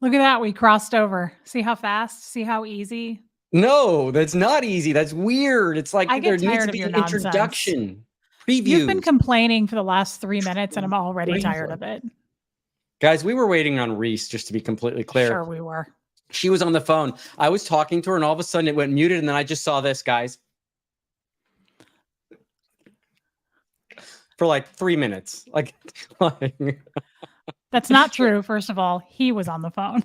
Look at that. We crossed over. See how fast? See how easy? No, that's not easy. That's weird. It's like I there get needs tired to of be your an nonsense. introduction. You've been Previews. complaining for the last 3 minutes and I'm already tired of it. Guys, we were waiting on Reese, just to be completely clear. Sure we were. She was on the phone. I was talking to her and all of a sudden it went muted and then I just saw this, guys. For like 3 minutes. Like That's not true. First of all, he was on the phone.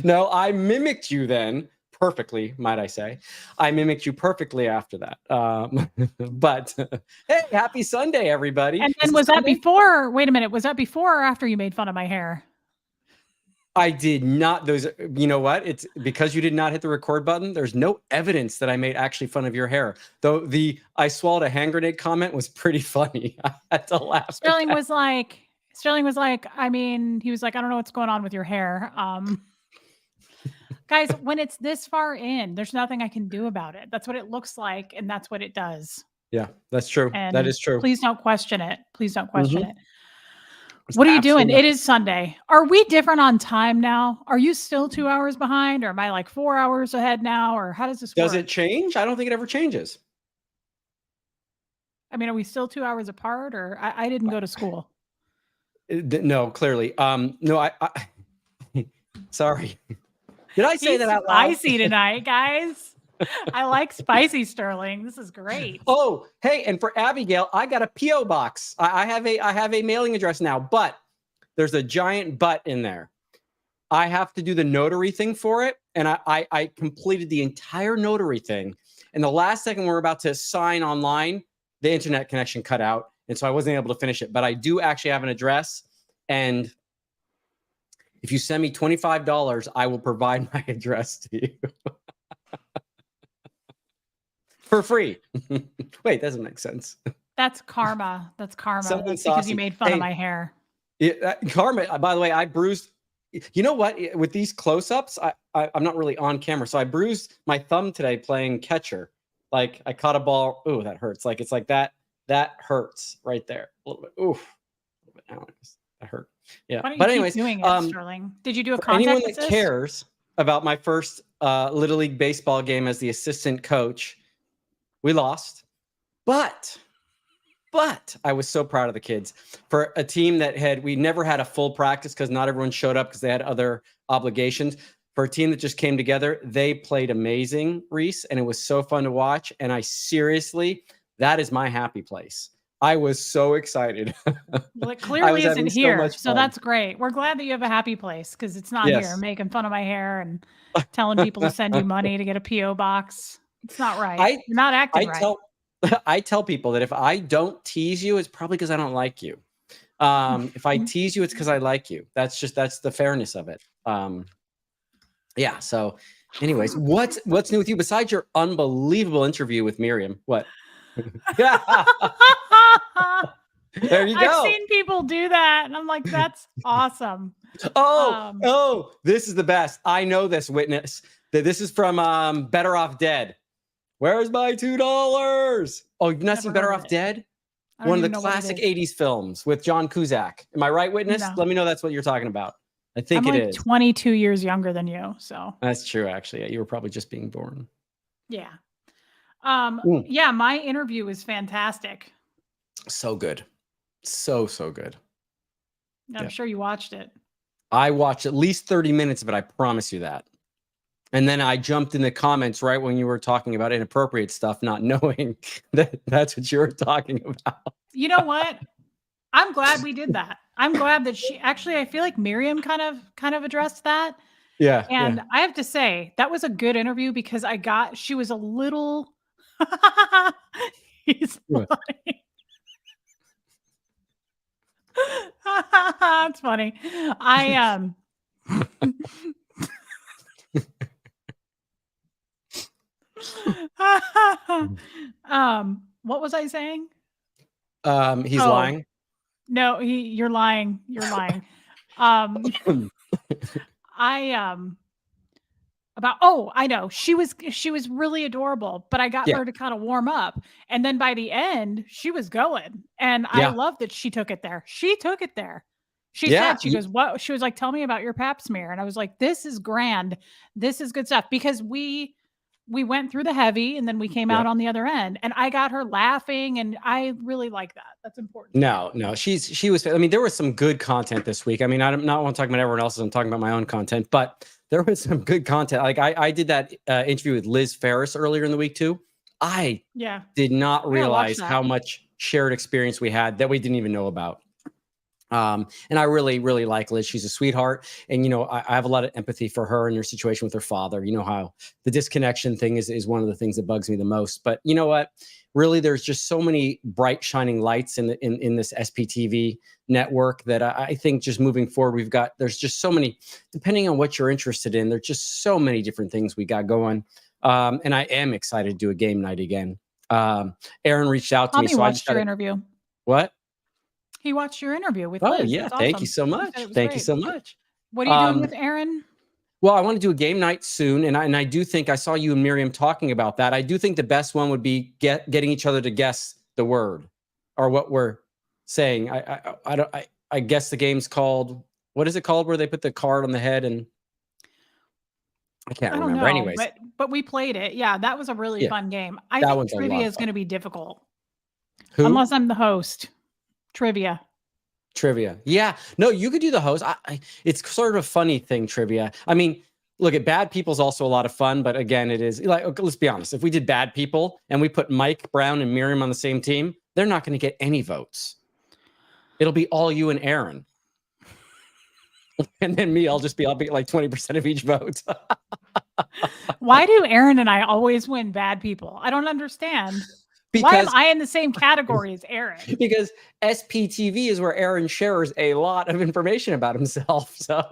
No, I mimicked you then perfectly, might I say. I mimicked you perfectly after that. But hey, happy Sunday, everybody. And then was that before? Wait a minute. Was that before or after you made fun of my hair? I did not. You know what? It's because you did not hit the record button. There's no evidence that I made actually fun of your hair. Though I swallowed a hand grenade comment was pretty funny. I had to laugh. Sterling was like, I mean, he was like, I don't know what's going on with your hair. Guys, when it's this far in, there's nothing I can do about it. That's what it looks like, and that's what it does. Yeah, that's true. And that is true. Please don't question it. Please don't question it. What are you doing? It is Sunday. Are we different on time now? Are you still 2 hours behind, or am I like 4 hours ahead now, or how does this work? Does it change? I don't think it ever changes. I mean, are we still 2 hours apart, or I didn't go to school? No, clearly. No, I sorry. Did I say that out loud? Spicy tonight, guys. I like spicy, Sterling. This is great. Oh, hey, and for Abigail, I got a P.O. box. I have a mailing address now, but there's a giant but in there. I have to do the notary thing for it, and I completed the entire notary thing. And the last second we're about to sign online, the internet connection cut out, and so I wasn't able to finish it. But I do actually have an address, and if you send me $25, I will provide my address to you. For free. Wait, doesn't make sense. That's karma. That's karma. That's saucy. Because you made fun of my hair. Karma, by the way, I bruised. You know what? With these close-ups, I'm not really on camera. So I bruised my thumb today playing catcher. Like I caught a ball. Ooh, that hurts. Like it's like that. That hurts right there. A little bit. Oof. A little bit. That hurt. Yeah. Why don't you but anyways, keep doing it, Sterling? Did you do a contact anyone that assist? cares about my first Little League baseball game as the assistant coach, we lost, but I was so proud of the kids for a team that we never had a full practice because not everyone showed up because they had other obligations. For a team that just came together, they played amazing, Reese, and it was so fun to watch. And that is my happy place. I was so excited. Well, it clearly isn't here, so that's great. We're glad that you have a happy place because it's not here, making fun of my hair and telling people to send you money to get a P.O. box. It's not right. You're not acting right. I tell people that if I don't tease you, it's probably because I don't like you. If I tease you, it's because I like you. That's the fairness of it. Yeah. So anyways, what's new with you besides your unbelievable interview with Miriam? What? There you go. I've seen people do that, and I'm like, that's awesome. Oh, this is the best. I know this witness. This is from Better Off Dead. Where's my $2? Oh, you've not seen Better Off Dead? One of the classic 80s films with John Cusack. Am I right, witness? No. Let me know that's what you're talking about. I think I'm it like is. 22 years younger than you, so. That's true, actually. Yeah, you were probably just being born. Yeah. Yeah, my interview was fantastic. So good. So good. I'm sure you watched it. I watched at least 30 minutes of it, I promise you that. And then I jumped in the comments right when you were talking about inappropriate stuff, not knowing that that's what you were talking about. You know what? I'm glad we did that. I'm glad that I feel like Miriam kind of addressed that. Yeah. And I have to say, that was a good interview because she was a little, he's funny. That's funny. What was I saying? He's lying. No, you're lying. You're lying. I know. She was really adorable, but I got her to kind of warm up. And then by the end, she was going. And I love that she took it there. She took it there. She said, she goes, what? She was like, tell me about your pap smear. And I was like, this is grand. This is good stuff. Because we went through the heavy and then we came out on the other end, and I got her laughing, and I really like that. That's important. No, she was, I mean, there was some good content this week. I mean, I don't want to talk about everyone else's. I'm talking about my own content, but there was some good content. Like I did that interview with Liz Ferris earlier in the week too. I did not realize how much shared experience we had that we didn't even know about. And I really, really like Liz. She's a sweetheart. And, you know, I have a lot of empathy for her and her situation with her father. You know how the disconnection thing is one of the things that bugs me the most. But you know what? Really, there's just so many bright, shining lights in this SPTV network that I think just moving forward, there's just so many, depending on what you're interested in, there's just so many different things we got going. And I am excited to do a game night again. Aaron reached out to me. So I watched your interview. What? He watched your interview with Liz. Oh, yeah. Thank you so much. Thank you so much. What are you doing with Aaron? Well, I want to do a game night soon. And I do think I saw you and Miriam talking about that. I do think the best one would be getting each other to guess the word or what we're saying. I guess the game's called, what is it called where they put the card on the head and I can't remember. Anyways. But we played it. Yeah, that was a really fun game. I think trivia is going to be difficult. Unless I'm the host. Trivia. Yeah. No, you could do the host. It's sort of a funny thing, trivia. I mean, look, at Bad People's also a lot of fun, but again, it is like, okay, let's be honest. If we did Bad People and we put Mike Brown and Miriam on the same team, they're not going to get any votes. It'll be all you and Aaron. And then me, I'll be like 20% of each vote. Why do Aaron and I always win Bad People? I don't understand. Why am I in the same category as Aaron? Because SPTV is where Aaron shares a lot of information about himself. So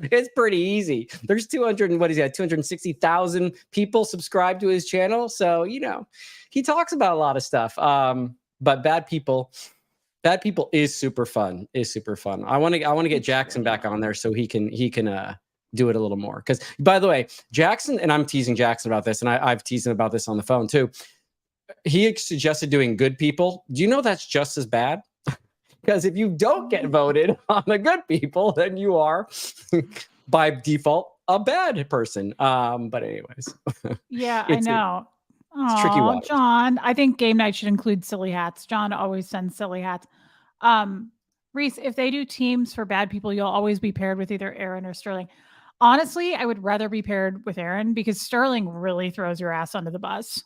it's pretty easy. There's 260,000 people subscribed to his channel. So, you know, he talks about a lot of stuff. But Bad People is super fun. I want to get Jackson back on there so he can do it a little more. Because by the way, Jackson, and I'm teasing Jackson about this, and I've teased him about this on the phone too. He suggested doing Good People. Do you know that's just as bad? Because if you don't get voted on the good people, then you are by default a bad person. But anyways. Yeah, I know. It's tricky watch. John, I think game night should include silly hats. John always sends silly hats. Reese, if they do teams for Bad People, you'll always be paired with either Aaron or Sterling. Honestly, I would rather be paired with Aaron because Sterling really throws your ass under the bus.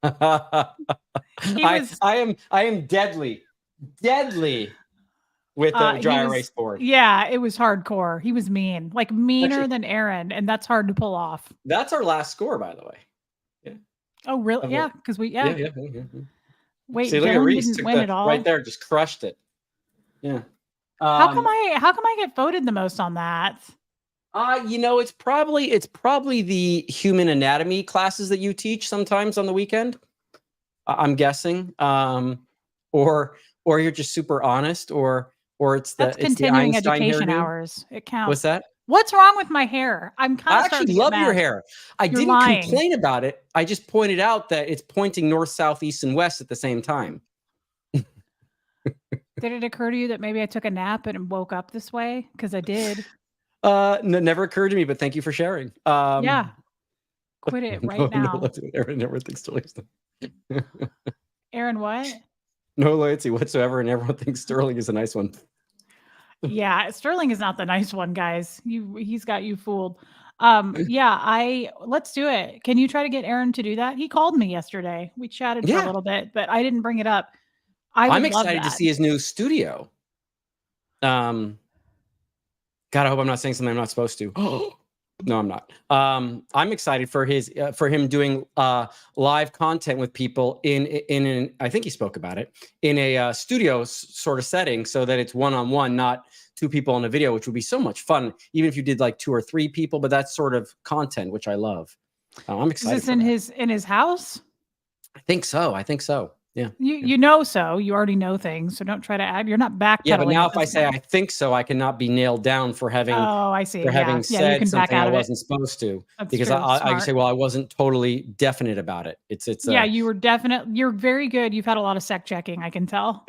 I am deadly with the dry erase board. Yeah, it was hardcore. He was mean, like meaner than Aaron, and that's hard to pull off. That's our last score, by the way. Yeah. Oh, really? Yeah, because we yeah. Wait, see, look at Reese didn't win it all. Right there, just crushed it. Yeah. How come I get voted the most on that? You know, it's probably the human anatomy classes that you teach sometimes on the weekend. I'm guessing, or you're just super honest, or it's continuing it's the education hours. It counts. What's that? What's wrong with my hair? I actually love your hair. I didn't complain about it. I just pointed out that it's pointing north, south, east, and west at the same time. Did it occur to you that maybe I took a nap and woke up this way? Because I did. No, never occurred to me, but thank you for sharing. Yeah. Quit it right now. Aaron never thinks Sterling's Aaron, what? No loyalty whatsoever, and everyone thinks Sterling is a nice one. Yeah, Sterling is not the nice one, guys. He's got you fooled. Let's do it. Can you try to get Aaron to do that? He called me yesterday. We chatted for a little bit, but I didn't bring it up. I'm excited to see his new studio. God, I hope I'm not saying something I'm not supposed to. No, I'm not. I'm excited for him doing live content with people in an, I think he spoke about it, in a studio sort of setting, so that it's one-on-one, not two people on a video, which would be so much fun, even if you did like 2 or 3 people. But that's sort of content which I love. I'm excited. Is this in his house? I think so. Yeah. You know, so you already know things, so don't try to add. You're not backpedaling. Yeah, but now if I say I think so, I cannot be nailed down for having. Oh, I see. For having said something I wasn't supposed to, because I can say, well, I wasn't totally definite about it. It's. Yeah, you were definite. You're very good. You've had a lot of sec checking. I can tell.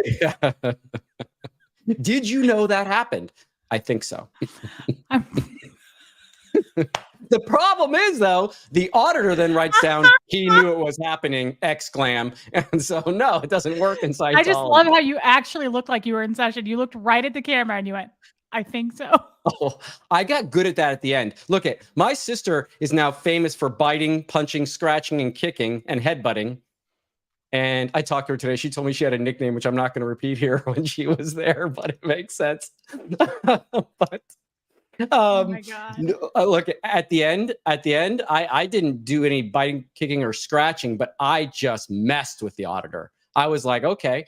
Did you know that happened? I think so. The problem is, though, the auditor then writes down, he knew it was happening, exclam. And so, no, it doesn't work in Scientology. I just love how you actually looked like you were in session. You looked right at the camera and you went, I think so. Oh, I got good at that at the end. Look, my sister is now famous for biting, punching, scratching, and kicking and headbutting. And I talked to her today. She told me she had a nickname, which I'm not going to repeat here when she was there, but it makes sense. But oh my God. Look, at the end, I didn't do any biting, kicking, or scratching, but I just messed with the auditor. I was like, okay.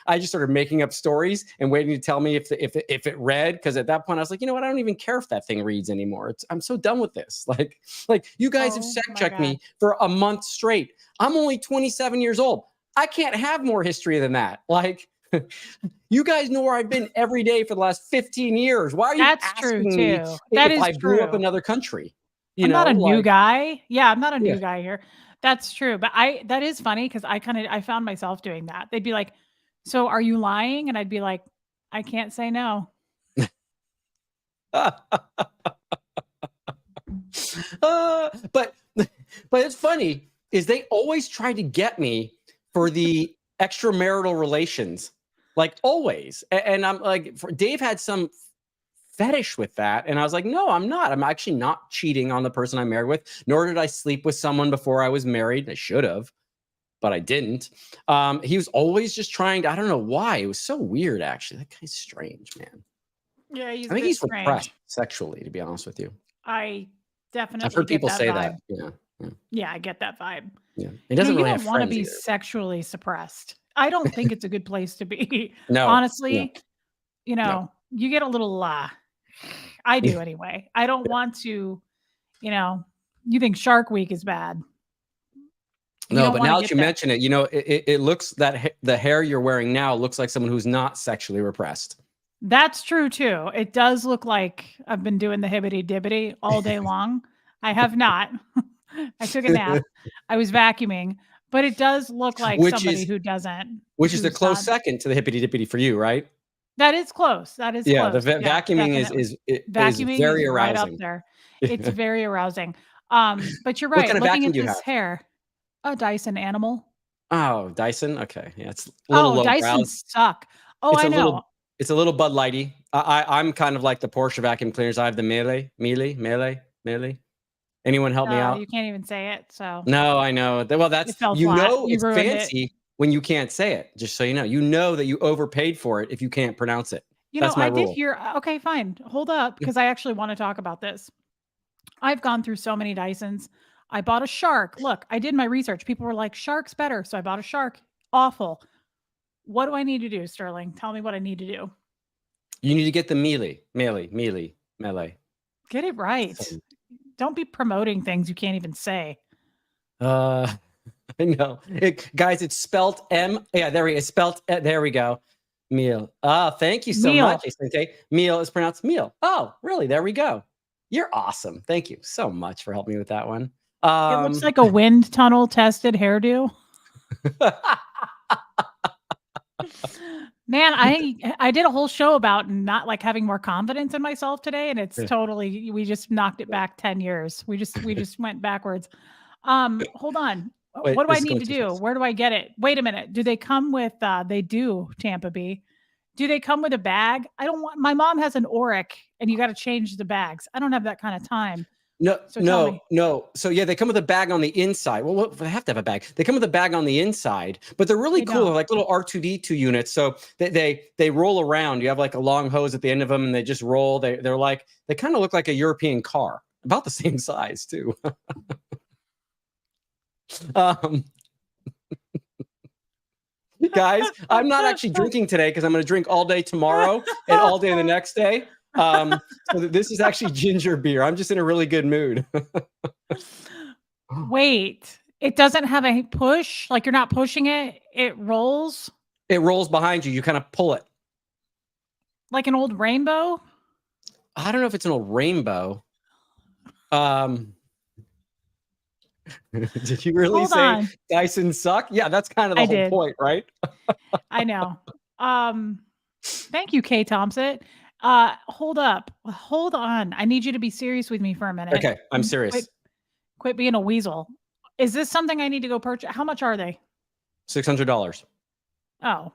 I just started making up stories and waiting to tell me if it read, because at that point I was like, you know what? I don't even care if that thing reads anymore. I'm so done with this. Like you guys have sec checked me for a month straight. I'm only 27 years old. I can't have more history than that. Like, you guys know where I've been every day for the last 15 years. Why are you asking me if I blew up another country? I'm not a new guy. Yeah, I'm not a new guy here. That's true. But that is funny because I found myself doing that. They'd be like, so are you lying? And I'd be like, I can't say no. But it's funny is they always try to get me for the extramarital relations. Like always. And I'm like, Dave had some fetish with that. And I was like, no, I'm not. I'm actually not cheating on the person I'm married with, nor did I sleep with someone before I was married. I should have, but I didn't. He was always just trying to, I don't know why. It was so weird, actually. That guy's strange, man. Yeah, I think he's repressed sexually, to be honest with you. I definitely I've heard people say that. Yeah, I get that vibe. Yeah. He doesn't really have want to be sexually suppressed. I don't think it's a good place to be. No. Honestly, you get a little I do anyway. I don't want to, you think Shark Week is bad. No, but now that you mention it, it looks that the hair you're wearing now looks like someone who's not sexually repressed. That's true too. It does look like I've been doing the hibbity dibbity all day long. I have not. I took a nap. I was vacuuming, but it does look like somebody who doesn't. Which is the close second to the hippity dippity for you, right? That is close. That is close. The vacuuming is very arousing. Right up there. It's very arousing. But you're right. What kind of looking vacuum at do you this have? hair, a Dyson Animal. Oh, Dyson. Okay, yeah, it's a little low Dyson suck. Oh, I know. It's a little Bud Lighty. I'm kind of like the Porsche vacuum cleaners. I have the Melee. Anyone help me out? You can't even say it. So no, I know. Well, that's it's fancy when you can't say it. Just so you know that you overpaid for it if you can't pronounce it. That's my rule. Did hear. Okay, fine. Hold up, because I actually want to talk about this. I've gone through so many Dysons. I bought a Shark. Look, I did my research. People were like, Shark's better, so I bought a Shark. Awful. What do I need to do, Sterling? Tell me what I need to do. You need to get the Melee. Get it right. Don't be promoting things you can't even say. I know. Guys, it's spelt M. Yeah, it's spelt. There we go. Meal. Thank you so much. Meal is pronounced meal. Oh, really? There we go. You're awesome. Thank you so much for helping me with that one. It looks like a wind tunnel tested hairdo. Man, I did a whole show about not like having more confidence in myself today, and it's totally, we just knocked it back 10 years. We just went backwards. Hold on. Wait, what do I need to do? Where do I get it? Wait a minute. Do they come with they do, Tampa Bay? Do they come with a bag? My mom has an Auric and you got to change the bags. I don't have that kind of time. No. So yeah, they come with a bag on the inside. Well, they have to have a bag. They come with a bag on the inside, but they're really cool. They're like little R2D2 units. So they roll around. You have like a long hose at the end of them and they just roll. They kind of look like a European car, about the same size too. Guys, I'm not actually drinking today because I'm going to drink all day tomorrow and all day the next day. So this is actually ginger beer. I'm just in a really good mood. Wait, it doesn't have a push? Like you're not pushing it? It rolls? It rolls behind you. You kind of pull it. Like an old rainbow? I don't know if it's an old rainbow. Did you really say Dyson suck? Yeah, that's kind of the whole point, right? I know. Thank you, Kay Thompson. Hold up. Hold on. I need you to be serious with me for a minute. Okay, I'm serious. Quit being a weasel. Is this something I need to go purchase? How much are they? $600. Oh,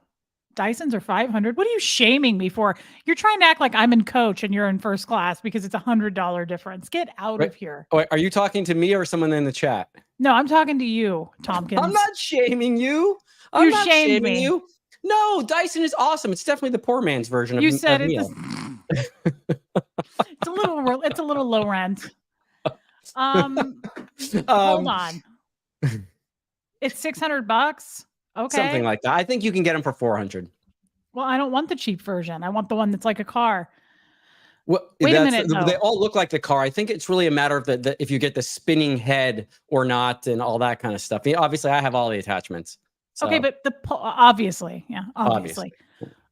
Dysons are $500. What are you shaming me for? You're trying to act like I'm in coach and you're in first class because it's $100 difference. Get out of here. Wait, are you talking to me or someone in the chat? No, I'm talking to you, Tompkins. I'm not shaming you. I'm not shaming you. No, Dyson is awesome. It's definitely the poor man's version you of said of it's it's a little low rent. Hold on. It's $600. Okay. Something like that. I think you can get them for $400. Well, I don't want the cheap version. I want the one that's like a car. Well, wait a minute. They all look like the car. I think it's really a matter of if you get the spinning head or not and all that kind of stuff. Obviously, I have all the attachments. So. Okay, but obviously.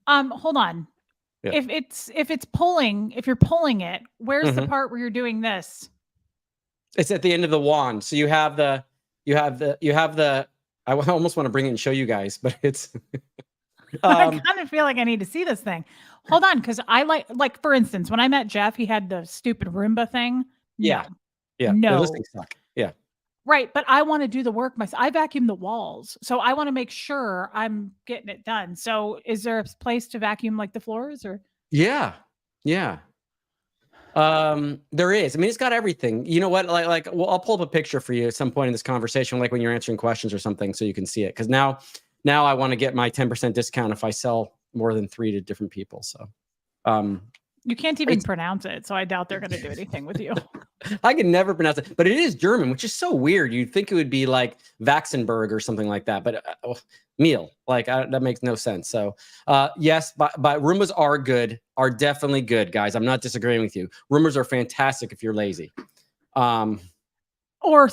Hold on. Yeah. If it's pulling, if you're pulling it, where's the part where you're doing this? It's at the end of the wand. So you have the I almost want to bring it and show you guys, but it's I kind of feel like I need to see this thing. Hold on, because I like for instance, when I met Jeff, he had the stupid Roomba thing. Yeah. No. Those things suck. Yeah. Right, but I want to do the work myself. I vacuum the walls, so I want to make sure I'm getting it done. So, is there a place to vacuum like the floors, or? Yeah. There is. I mean, it's got everything. You know what? Well, I'll pull up a picture for you at some point in this conversation, like when you're answering questions or something, so you can see it. Because now I want to get my 10% discount if I sell more than 3 to different people. So, you can't even pronounce it, so I doubt they're going to do anything with you. I can never pronounce it, but it is German, which is so weird. You'd think it would be like Vaxenberg or something like that, but meal, that makes no sense. So, yes, but Roombas are definitely good, guys. I'm not disagreeing with you. Roombas are fantastic if you're lazy. Or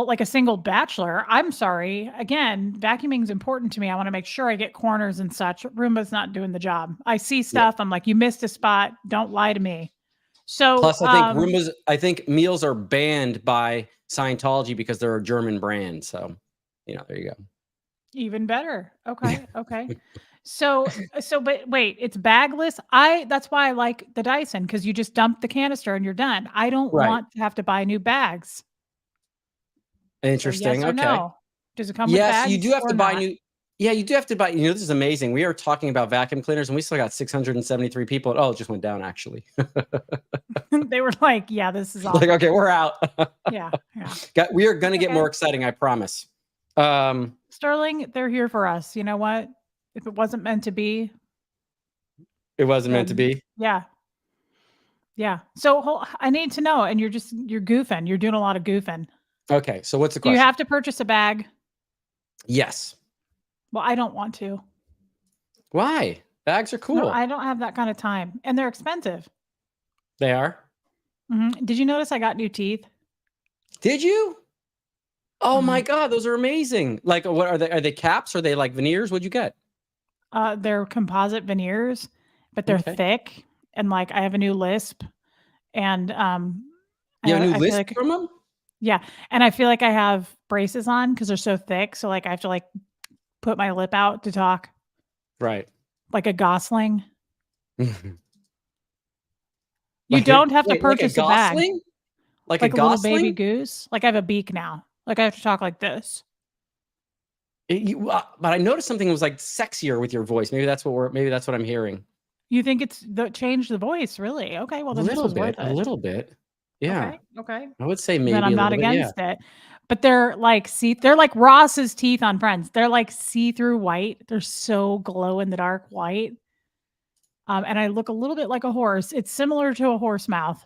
like a single bachelor. I'm sorry. Again, vacuuming is important to me. I want to make sure I get corners and such. Roomba's not doing the job. I see stuff. Yeah. I'm like, you missed a spot. Don't lie to me. So plus, I think meals are banned by Scientology because they're a German brand. So, there you go. Even better. Okay. But wait, it's bagless. That's why I like the Dyson, because you just dump the canister and you're done. I don't want to have to buy new bags. Interesting. So yes or no? Does it come with bags? Yes, you do have to buy new. Yeah, you do have to buy. This is amazing. We are talking about vacuum cleaners, and we still got 673 people. Oh, it just went down actually. They were like, "Yeah, this is awesome." Like, okay, we're out. Yeah. We are going to get more exciting. I promise. Sterling, they're here for us. You know what? If it wasn't meant to be, it wasn't meant to be. Yeah. So I need to know, and you're goofing. You're doing a lot of goofing. Okay, so what's the question? Do you have to purchase a bag? Yes. Well, I don't want to. Why? Bags are cool. No, I don't have that kind of time, and they're expensive. They are? Mm-hmm. Did you notice I got new teeth? Did you? Oh my God, those are amazing. Like, what are they? Are they caps? Are they like veneers? What'd you get? They're composite veneers, but they're thick, and like I have a new lisp, and you have a new lisp from them? Yeah, and I feel like I have braces on because they're so thick. So like I have to like put my lip out to talk. Right. Like a gosling. You don't have to purchase a bag. Like a little baby goose. Like I have a beak now. Like I have to talk like this. But I noticed something was like sexier with your voice. Maybe that's what I'm hearing. You think it's changed the voice, really? Okay, well then this was worth it. A little bit. Yeah. Okay. I would say maybe. Then I'm not against it. But they're like they're like Ross's teeth on Friends. They're like see-through white. They're so glow in the dark white. And I look a little bit like a horse. It's similar to a horse mouth.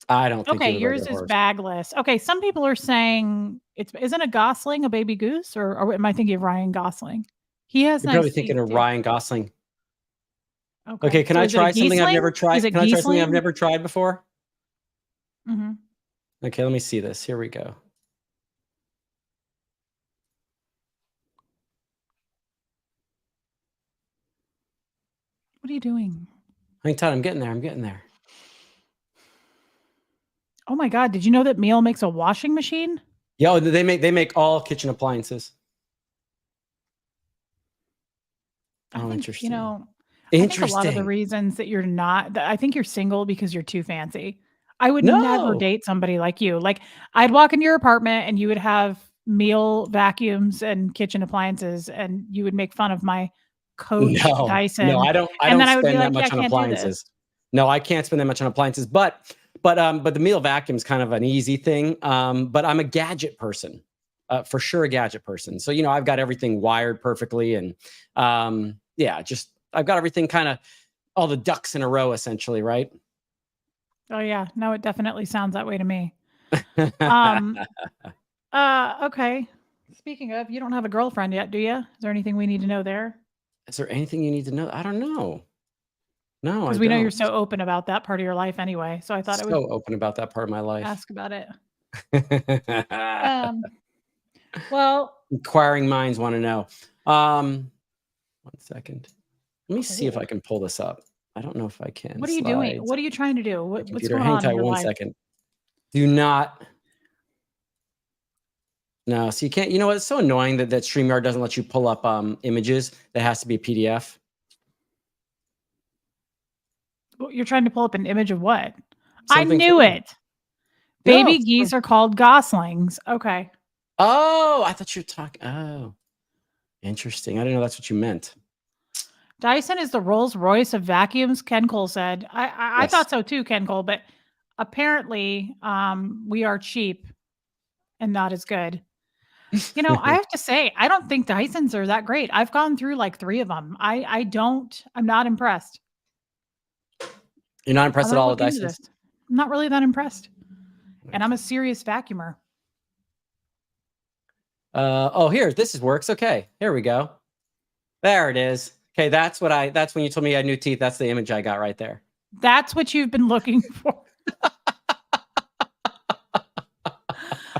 I don't think. Okay, yours is bagless. Okay, some people are saying isn't a Gosling a baby goose, or am I thinking of Ryan Gosling? He has. You're probably thinking of Ryan Gosling. Okay, can I try something I've never tried? Can I try something I've never tried before? Mm-hmm. Okay, let me see this. Here we go. What are you doing? Hang tight, I'm getting there. Oh my God, did you know that Meal makes a washing machine? Yeah, they make all kitchen appliances. Interesting. I think a lot of the reasons that you're not, I think you're single because you're too fancy. I would never date somebody like you. Like, I'd walk into your apartment and you would have meal vacuums and kitchen appliances, and you would make fun of my Coach Dyson. No, I don't spend that much on appliances. No, I can't spend that much on appliances. But the meal vacuum is kind of an easy thing. But I'm a gadget person, for sure, a gadget person. So I've got everything wired perfectly, and just I've got everything kind of all the ducks in a row, essentially, right? Oh yeah, no, it definitely sounds that way to me. Okay. Speaking of, you don't have a girlfriend yet, do you? Is there anything we need to know there? Is there anything you need to know? I don't know. No, because we know you're so open about that part of your life anyway. So I thought it would open about that part of my life. Ask about it. Well, inquiring minds want to know. 1 second. Let me see if I can pull this up. I don't know if I can. What are you doing? What are you trying to do? What's going Hang on tight in your 1 life? second. Do not. No, so you can't. You know what? It's so annoying that StreamYard doesn't let you pull up images. That has to be a PDF. You're trying to pull up an image of what? I knew it. Baby geese are called goslings. Okay. Oh, I thought you were talking. Oh, interesting. I didn't know that's what you meant. Dyson is the Rolls Royce of vacuums, Ken Cole said. I thought so too, Ken Cole, but apparently we are cheap and not as good. I have to say, I don't think Dysons are that great. I've gone through like 3 of them. I'm not impressed. You're not impressed at all with Dysons? I'm not really that impressed. And I'm a serious vacuumer. Here, this works. Okay, here we go. There it is. Okay, that's when you told me I had new teeth. That's the image I got right there. That's what you've been looking for.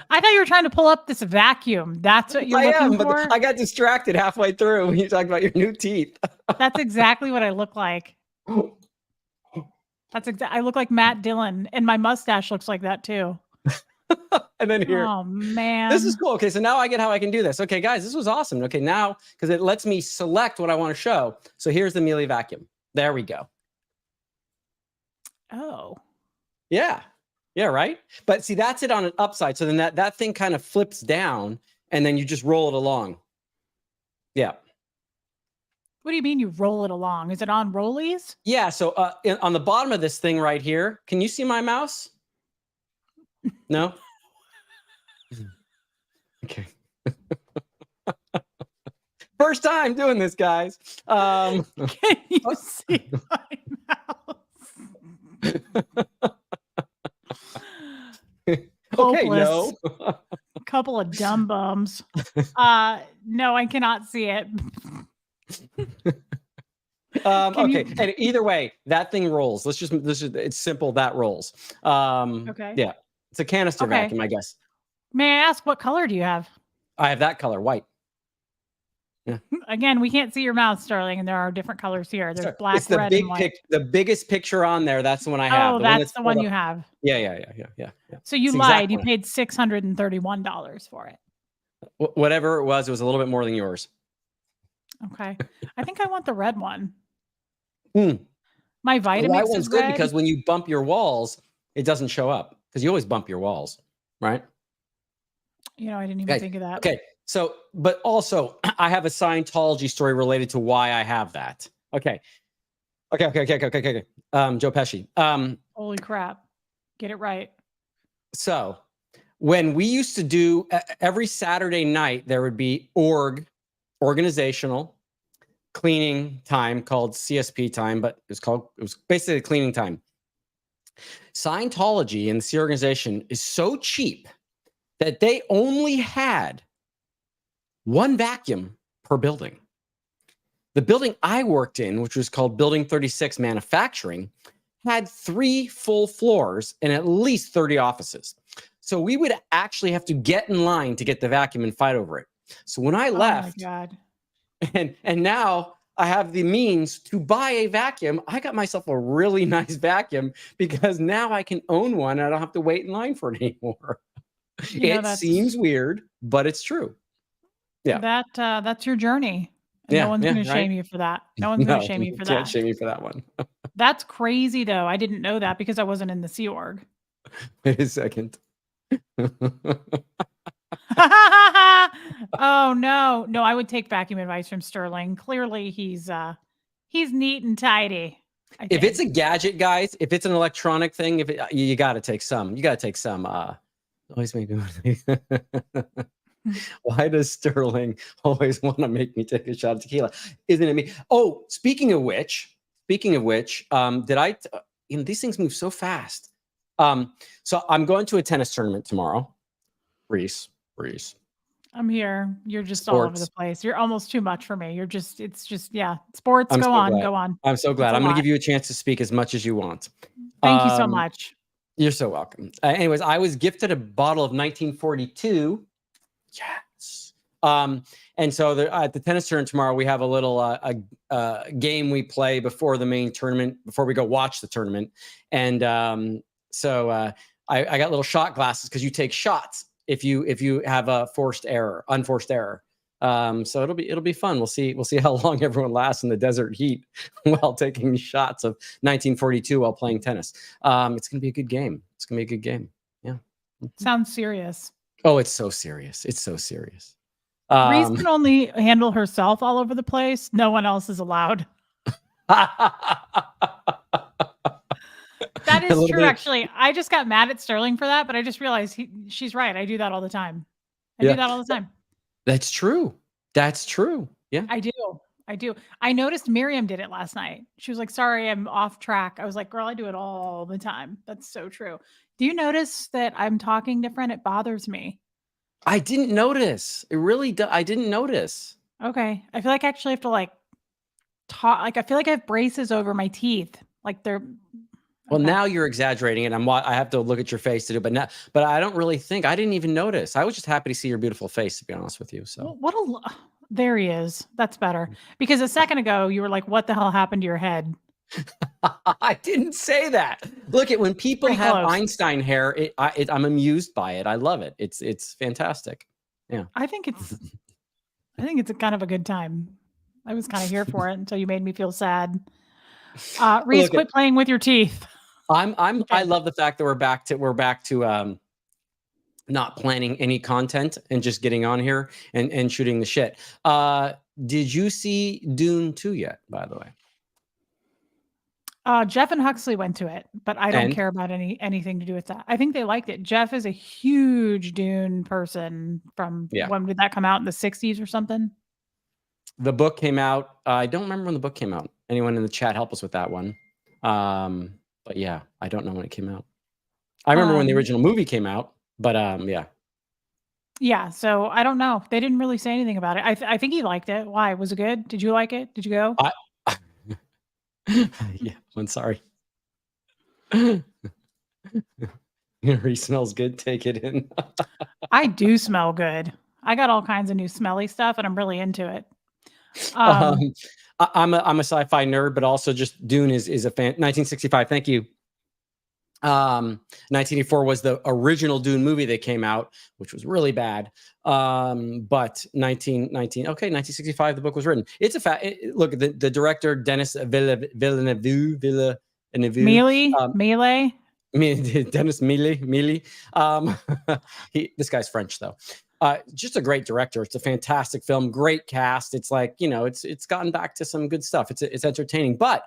I thought you were trying to pull up this vacuum. That's what you're looking for? But I got distracted halfway through when you talked about your new teeth. That's exactly what I look like. I look like Matt Dillon, and my mustache looks like that too. And then here. Oh, man. This is cool. Okay, so now I get how I can do this. Okay, guys, this was awesome. Okay, now, because it lets me select what I want to show. So here's the Mealy vacuum. There we go. Oh. Yeah. Yeah, right? But see, that's it on an upside. So then that thing kind of flips down, and then you just roll it along. Yeah. What do you mean you roll it along? Is it on rollies? Yeah, so on the bottom of this thing right here, can you see my mouse? No? Okay. First time doing this, guys. Can you see my mouse? Okay, no. Couple of dumb bums. No, I cannot see it. Okay. And either way, that thing rolls. It's simple. That rolls. Okay. Yeah. It's a canister vacuum, I guess. May I ask what color do you have? I have that color, white. Yeah. Again, we can't see your mouth, Sterling, and there are different colors here. There's black, it's the red, and white. The biggest picture on there. That's the one I have. Oh, that's the one you have. Yeah. So you lied. You paid $631 for it. Whatever it was a little bit more than yours. Okay. I think I want the red one. The My Vitamix white one's good red. because when you bump your walls, it doesn't show up because you always bump your walls, right? I didn't even think of that. Okay. So, but also I have a Scientology story related to why I have that. Okay. Joe Pesci. Holy crap. Get it right. So when we used to do every Saturday night, there would be organizational cleaning time called CSP time, but it was basically cleaning time. Scientology and the organization is so cheap that they only had 1 vacuum per building. The building I worked in, which was called Building 36 Manufacturing, had 3 full floors and at least 30 offices. So we would actually have to get in line to get the vacuum and fight over it. So when I left, oh my God. and now I have the means to buy a vacuum, I got myself a really nice vacuum because now I can own one and I don't have to wait in line for it anymore. It seems weird, but it's true. Yeah. That's your journey. And no one's going to shame you for that. No one's going to shame you for that. Can't shame you for that one. That's crazy, though. I didn't know that because I wasn't in the Sea Org. Wait a second. Oh no, I would take vacuum advice from Sterling. Clearly, he's neat and tidy. If it's a gadget, guys, if it's an electronic thing, you got to take some. You got to take some. Always make me. Why does Sterling always want to make me take a shot of tequila? Isn't it me? Oh, speaking of which, did I? These things move so fast. So I'm going to a tennis tournament tomorrow. Reese. I'm here. You're just all over the place. You're almost too much for me. It's just, yeah. Sports, go on. I'm so glad. I'm going to give you a chance to speak as much as you want. Thank you so much. You're so welcome. Anyways, I was gifted a bottle of 1942. Yes. And so at the tennis tournament tomorrow, we have a little game we play before the main tournament, before we go watch the tournament. And so I got little shot glasses because you take shots if you have a unforced error. So it'll be fun. We'll see how long everyone lasts in the desert heat while taking shots of 1942 while playing tennis. It's gonna be a good game. Yeah. Sounds serious. Oh, it's so serious. Reese can only handle herself all over the place. No one else is allowed. That is true, actually. I just got mad at Sterling for that, but I just realized she's right. I do that all the time. I do that all the time. That's true. Yeah. I do. I noticed Miriam did it last night. She was like, sorry, I'm off track. I was like, girl, I do it all the time. That's so true. Do you notice that I'm talking different? It bothers me. I didn't notice. It really I didn't notice. Okay. I feel like I actually have to talk. I feel like I have braces over my teeth. They're... Well, now you're exaggerating it. I have to look at your face to do, but I don't really think I didn't even notice. I was just happy to see your beautiful face, to be honest with you. So there he is. That's better. Because a second ago you were like, what the hell happened to your head? I didn't say that. Look, when people have Einstein hair, I'm amused by it. I love it. It's fantastic. Yeah. I think it's a kind of a good time. I was kind of here for it until you made me feel sad. Reese, quit playing with your teeth. I love the fact that we're back to not planning any content and just getting on here and shooting the shit. Did you see Dune 2 yet, by the way? Jeff and Huxley went to it, but I don't care about anything to do with that. I think they liked it. Jeff is a huge Dune person from when did that come out, in the 60s or something? The book came out. I don't remember when the book came out. Anyone in the chat help us with that one. But yeah, I don't know when it came out. I remember when the original movie came out, but yeah. Yeah, so I don't know. They didn't really say anything about it. I think he liked it. Why? Was it good? Did you like it? Did you go? Yeah, I'm sorry. He smells good. Take it in. I do smell good. I got all kinds of new smelly stuff, and I'm really into it. I'm a sci-fi nerd, but also just Dune is a fan. 1965. Thank you. 1984 was the original Dune movie that came out, which was really bad. But 1965, the book was written. It's a fact. Look, the director, Denis Villeneuve. Dennis Mille. This guy's French though. Just a great director. It's a fantastic film. Great cast. It's like, it's gotten back to some good stuff. It's entertaining, but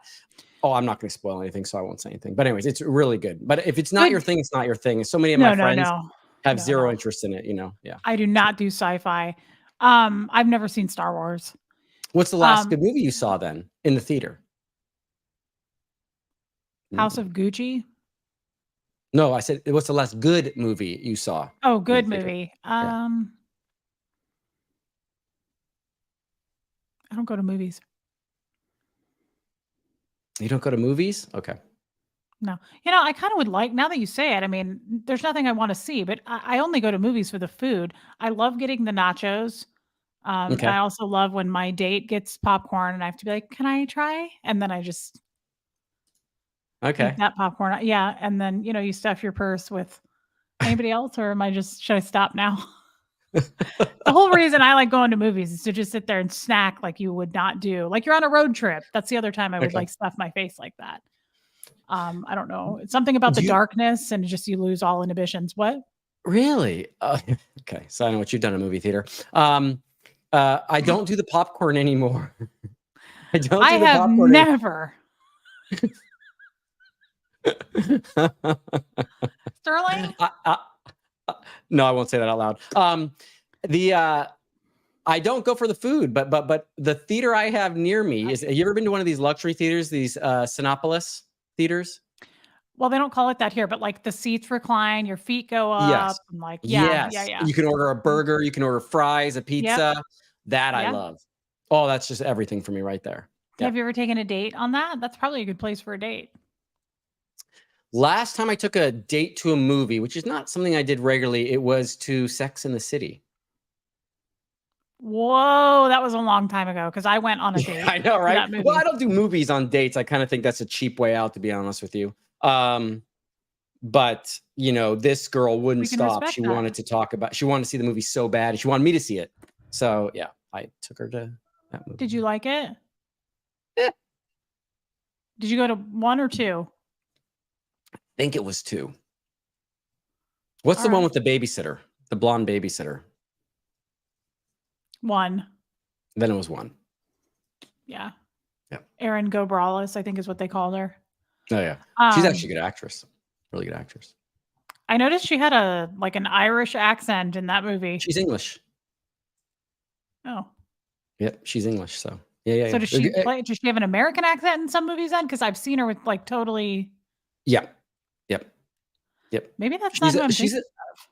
I'm not going to spoil anything, so I won't say anything. But anyways, it's really good. But if it's not your thing, it's not your thing. So many of my friends have zero interest in it. Yeah. I do not do sci-fi. I've never seen Star Wars. What's the last good movie you saw then in the theater? House of Gucci. No, I said, what's the last good movie you saw? Oh, good movie. I don't go to movies. You don't go to movies? Okay. No. I kind of would like, now that you say it, I mean, there's nothing I want to see, but I only go to movies for the food. I love getting the nachos. I also love when my date gets popcorn and I have to be like, can I try? And then I just eat that popcorn. Yeah. And then, you stuff your purse with anybody else, or should I stop now? The whole reason I like going to movies is to just sit there and snack like you would not do. Like you're on a road trip. That's the other time I would like stuff my face like that. I don't know. It's something about the darkness and just you lose all inhibitions. What? Really? Okay. So I know what you've done in a movie theater. I don't do the popcorn anymore. I have never. Sterling? No, I won't say that out loud. I don't go for the food, but the theater I have near me is. Have you ever been to one of these luxury theaters? These Cinépolis theaters? Well, they don't call it that here, but like the seats recline, your feet go up. Yes. And like, yeah. You can order a burger, you can order fries, a pizza. Yep. That I love. Oh, that's just everything for me right there. Have you ever taken a date on that? That's probably a good place for a date. Last time I took a date to a movie, which is not something I did regularly, it was to Sex and the City. Whoa, that was a long time ago because I went on a date. I know, right? Well, I don't do movies on dates. I kind of think that's a cheap way out, to be honest with you. But you know, this girl wouldn't stop. She wanted to talk about. She wanted to see the movie so bad, and she wanted me to see it. So yeah, I took her to that movie. Did you like it? Yeah. Did you go to 1 or 2? I think it was 2. What's the one with the babysitter? The blonde babysitter. 1. Then it was 1. Yeah. Yeah. Erin Gobralis, I think is what they called her. Oh yeah. She's actually a good actress. Really good actress. I noticed she had an Irish accent in that movie. She's English. Oh. Yep, she's English, so. Yeah. So does she have an American accent in some movies then? Because I've seen her with like totally. Yeah. Yep. Maybe that's not who I'm thinking of.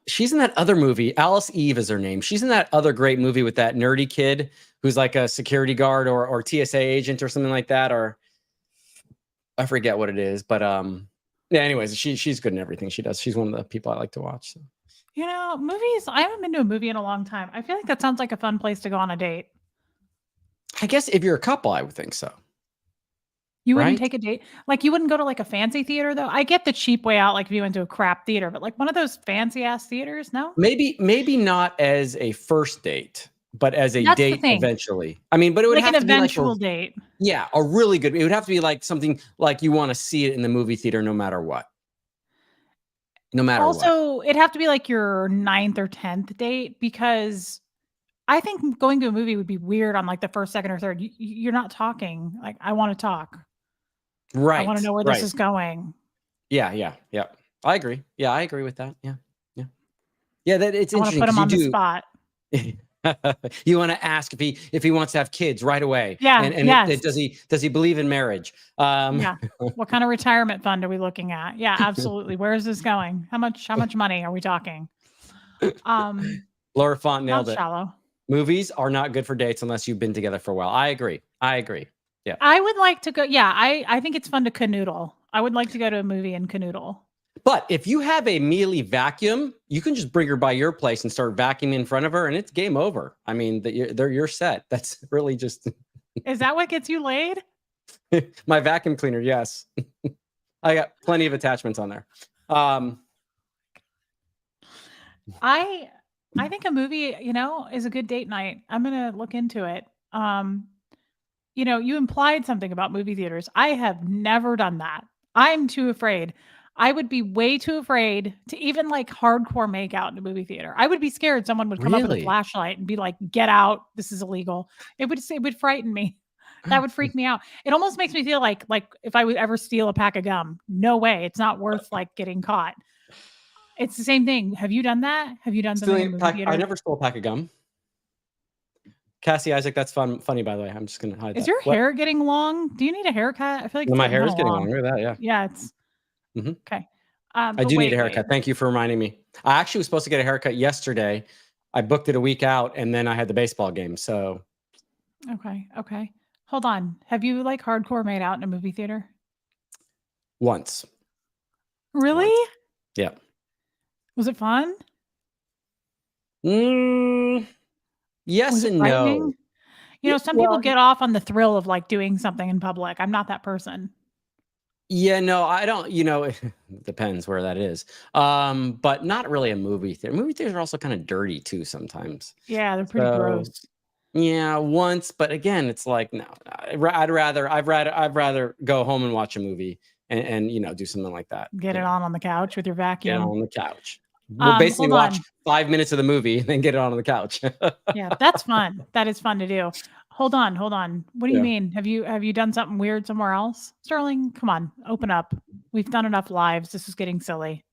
She's in that other movie. Alice Eve is her name. She's in that other great movie with that nerdy kid who's like a security guard or TSA agent or something like that. Or I forget what it is, but yeah. Anyways, she's good in everything she does. She's one of the people I like to watch. So. You know, movies. I haven't been to a movie in a long time. I feel like that sounds like a fun place to go on a date. I guess if you're a couple, I would think so. You wouldn't take a date? Like, you wouldn't go to, like, a fancy theater, though? I get the cheap way out, like, if you went to a crap theater, but, like, one of those fancy-ass theaters, no? Maybe not as a first date, but as a date eventually. I mean, but it would have to be like an eventual date. Yeah, a really good. It would have to be like something like you want to see it in the movie theater no matter what. No matter what. Also, it'd have to be, like, your 9th or 10th date because I think going to a movie would be weird on, like, the 1st, 2nd, or 3rd. You're not talking. Like, I wanna talk. Right. I want to know where this is going. Yeah. I agree. Yeah, I agree with that. Yeah. That it's interesting. Put him on the spot. You want to ask if he wants to have kids right away. Yeah. And does he believe in marriage? Yeah. What kind of retirement fund are we looking at? Yeah, absolutely. Where is this going? How much money are we talking? Laura Font nailed it. Shallow. Movies are not good for dates unless you've been together for a while. I agree. Yeah. I would like to go. Yeah, I think it's fun to canoodle. I would like to go to a movie and canoodle. But if you have a Mealy vacuum, you can just bring her by your place and start vacuuming in front of her, and it's game over. I mean, you're set. That's really just. Is that what gets you laid? My vacuum cleaner, yes. I got plenty of attachments on there. I think a movie, is a good date night. I'm gonna look into it. You implied something about movie theaters. I have never done that. I'm too afraid. I would be way too afraid to even like hardcore make out in a movie theater. I would be scared someone would come up with a flashlight and be like, "Get out! This is illegal." It would frighten me. That would freak me out. It almost makes me feel like if I would ever steal a pack of gum, no way. It's not worth like getting caught. It's the same thing. Have you done that? Have you done something in a movie theater? I never stole a pack of gum. Cassie Isaac, that's funny, by the way. I'm just going to hide that. Is your hair getting long? Do you need a haircut? I feel like my hair is getting long. Look at that, yeah. Yeah, it's... Okay. I do need a haircut. Thank you for reminding me. I actually was supposed to get a haircut yesterday. I booked it a week out, and then I had the baseball game, so... Okay. Hold on. Have you, like, hardcore made out in a movie theater? Once. Really? Once. Yeah. Was it fun? Yes and no. Some people get off on the thrill of like doing something in public. I'm not that person. Yeah, no, I don't, it depends where that is. But not really a movie theater. Movie theaters are also kind of dirty too sometimes. Yeah, they're pretty So gross. yeah, once, but again, it's like no. I'd rather go home and watch a movie and do something like that. Get it on the couch with your Get vacuum. on the couch. We'll basically Hold watch on. 5 minutes of the movie and then get it on the couch. Yeah, that's fun. That is fun to do. Hold on. What do you Yeah. mean? Have you done something weird somewhere else? Sterling, come on, open up. We've done enough lives. This is getting silly.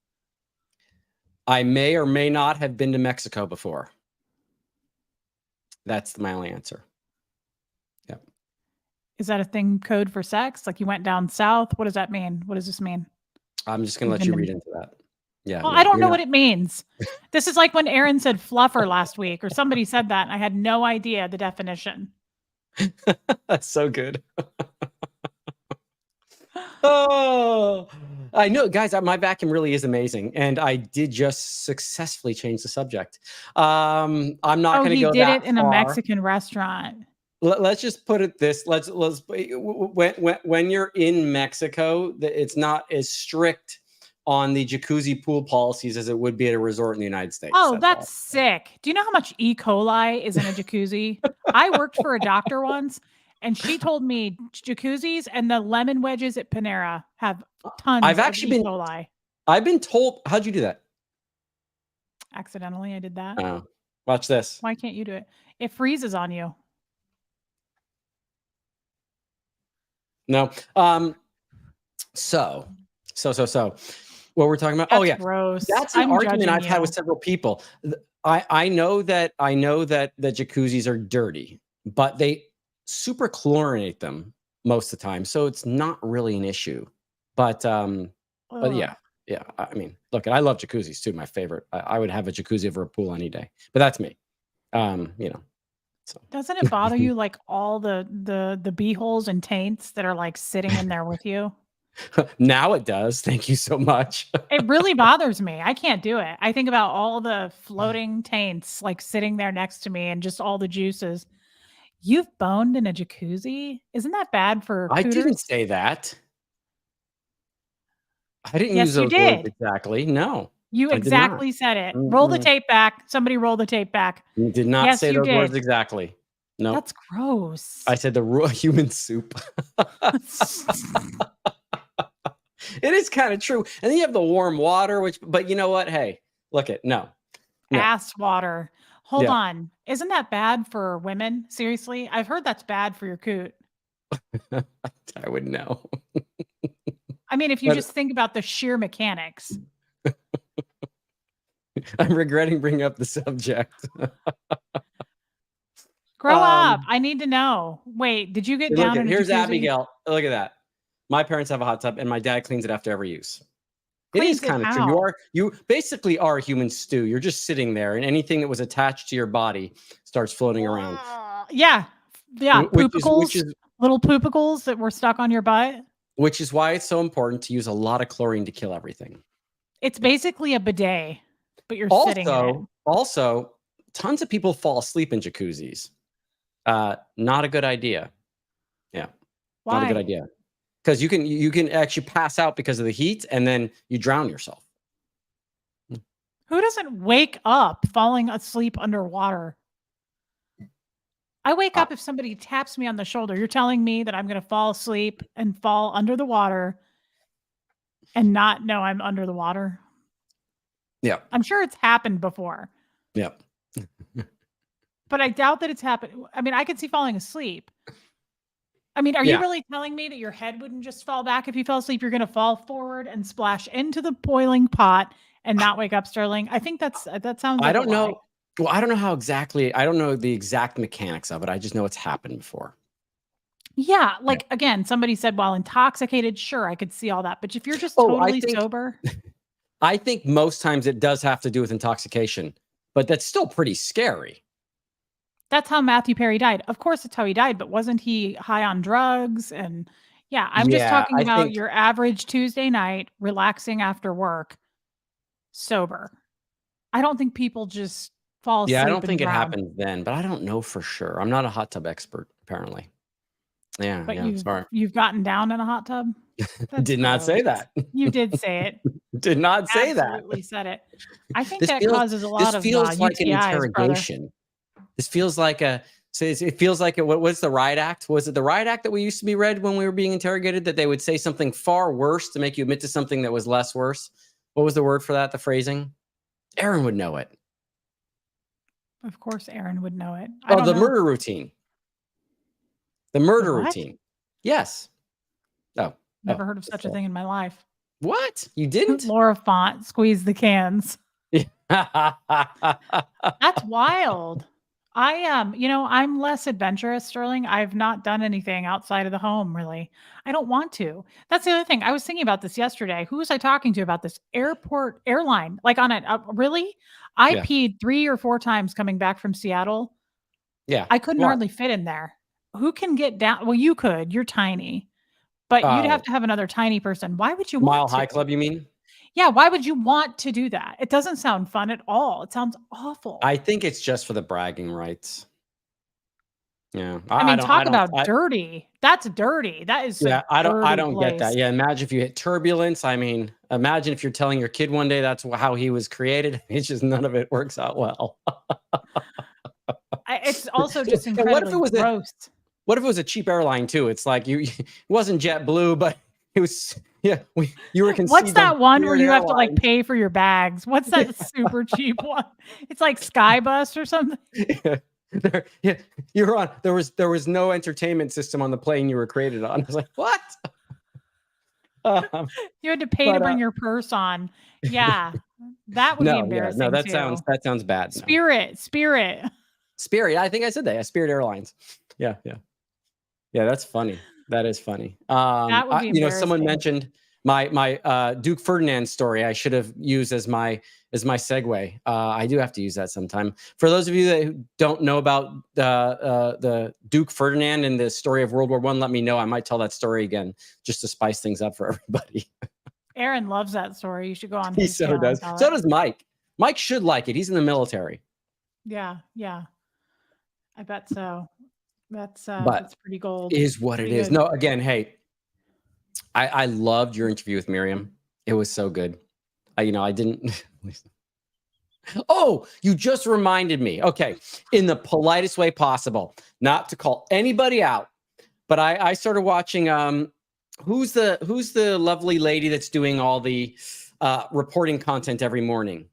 I may or may not have been to Mexico before. That's my only answer. Yeah. Is that a thing code for sex? Like you went down south? What does that mean? What does this mean? I'm just gonna let you read into that. Yeah. Well, No, I don't you're know not. what it means. This is like when Aaron said fluffer last week, or somebody said that, and I had no idea the definition. That's so good. Oh, I know, guys. My vacuum really is amazing, and I did just successfully change the subject. I'm not going to He go did that it in a far. Mexican restaurant. Let's just put it this. When you're in Mexico, it's not as strict on the jacuzzi pool policies as it would be at a resort in the United States. Oh, that's sick. Do you know how much E. coli is in a jacuzzi? I worked for a doctor once, and she told me jacuzzis and the lemon wedges at Panera have tons I've of actually E. coli. I've been told. How'd you do that? Accidentally, I did that. Oh, watch this. Why can't you do it? It freezes on you. No. So. What we're talking about? That's oh yeah, gross. that's an argument I've had with several people. I know that the jacuzzis are dirty, but they super chlorinate them most of the time, so it's not really an issue. But yeah. I mean, look, I love jacuzzis too. My favorite. I would have a jacuzzi over a pool any day. But that's me. So. Doesn't it bother you like all the bee holes and taints that are like sitting in there with you? Now it does. Thank you so much. It really bothers me. I can't do it. I think about all the floating taints like sitting there next to me and just all the juices. You've boned in a jacuzzi? Isn't that bad for I cooters? didn't say that. I didn't Yes, use those words exactly. No. You exactly said it. Roll the tape back. Somebody roll the tape back. You did not say those words exactly. No. That's gross. I said the raw human soup. It is kind of true. And then you have the warm water, but you know what? Hey, look it. No. Ass water. Hold on. Isn't that bad for women? Seriously? I've heard that's bad for your coot. I would know. I mean, if you just think about the sheer mechanics. I'm regretting bringing up the subject. Grow up. I need to know. Wait, did you get down in a Here's jacuzzi? Abigail. Look at that. My parents have a hot tub, and my dad cleans it after every use. It is kind of true. You basically are a human stew. You're just sitting there, and anything that was attached to your body starts floating around. Yeah. Poopicles, little poopicles that were stuck on your butt. Which is why it's so important to use a lot of chlorine to kill everything. It's basically a bidet, but you're sitting in it. Also, tons of people fall asleep in jacuzzis. Not a good idea. Yeah. Why? Not a good idea. Because you can actually pass out because of the heat, and then you drown yourself. Who doesn't wake up falling asleep underwater? I wake up if somebody taps me on the shoulder. You're telling me that I'm going to fall asleep and fall under the water and not know I'm under the water? Yeah. I'm sure it's happened before. Yeah. But I doubt that it's happened. I mean, I could see falling asleep. I mean, are you really telling me that your head wouldn't just fall back if you fell asleep? You're going to fall forward and splash into the boiling pot and not wake up, Sterling? I think that sounds like I don't know. Well, I don't know how exactly. I don't know the exact mechanics of it. I just know it's happened before. Yeah. Like, again, somebody said while intoxicated, sure, I could see all that. But if you're just totally sober. I think most times it does have to do with intoxication, but that's still pretty scary. That's how Matthew Perry died. Of course, that's how he died, but wasn't he high on drugs? And I'm just talking about your average Tuesday night, relaxing after work, sober. I don't think people just fall asleep. Yeah, I don't think it happened then, but I don't know for sure. I'm not a hot tub expert, apparently. Yeah, but sorry. You've gotten down in a hot tub? Did not say that. You did say it. Did not say that. Absolutely said it. I think that causes a lot of feels like an UTIs, brother. interrogation. This feels like it feels like what was the Riot Act? Was it the Riot Act that we used to be read when we were being interrogated, that they would say something far worse to make you admit to something that was less worse? What was the word for that, the phrasing? Aaron would know it. Of course Aaron would know it. The murder routine. The murder routine. Yes. Never heard of such a thing in my life. What? You didn't? Laura Font, squeeze the cans. That's wild. I'm less adventurous, Sterling. I've not done anything outside of the home, really. I don't want to. That's the other thing. I was thinking about this yesterday. Who was I talking to about this airline? Like on it, really? I peed 3 or 4 times coming back from Seattle. Yeah. I couldn't hardly fit in there. Who can get down? Well, you could. You're tiny. But you'd have to have another tiny person. Why would you want Mile High Club, you mean? Yeah, why would you want to do that? It doesn't sound fun at all. It sounds awful. I think it's just for the bragging rights. Yeah. I mean, talk about dirty. That's dirty. That is I don't get that. Yeah, imagine if you hit turbulence. I mean, imagine if you're telling your kid one day that's how he was created. It's just none of it works out well. It's also just incredibly gross. What if it was a cheap airline too? It's like it wasn't JetBlue, but it was you were conceived. What's that one where you have to like pay for your bags? What's that super cheap one? It's like Skybus or something. You were on. There was no entertainment system on the plane you were created on. I was like, what? You had to pay to bring your purse on. Yeah, that would be embarrassing. No, that sounds bad. Spirit. I think I said that. Spirit Airlines. Yeah. That's funny. That is funny. That would be embarrassing. Someone mentioned my Duke Ferdinand story. I should have used as my segue. I do have to use that sometime. For those of you that don't know about the Duke Ferdinand and the story of World War I, let me know. I might tell that story again just to spice things up for everybody. Aaron loves that story. You should go on. He so does. So does Mike. Mike should like it. He's in the military. Yeah. I bet so. That's pretty gold. Is what it is. No, again, hey, I loved your interview with Miriam. It was so good. I didn't. Oh, you just reminded me. Okay, in the politest way possible, not to call anybody out, but I started watching. Who's the lovely lady that's doing all the reporting content every morning?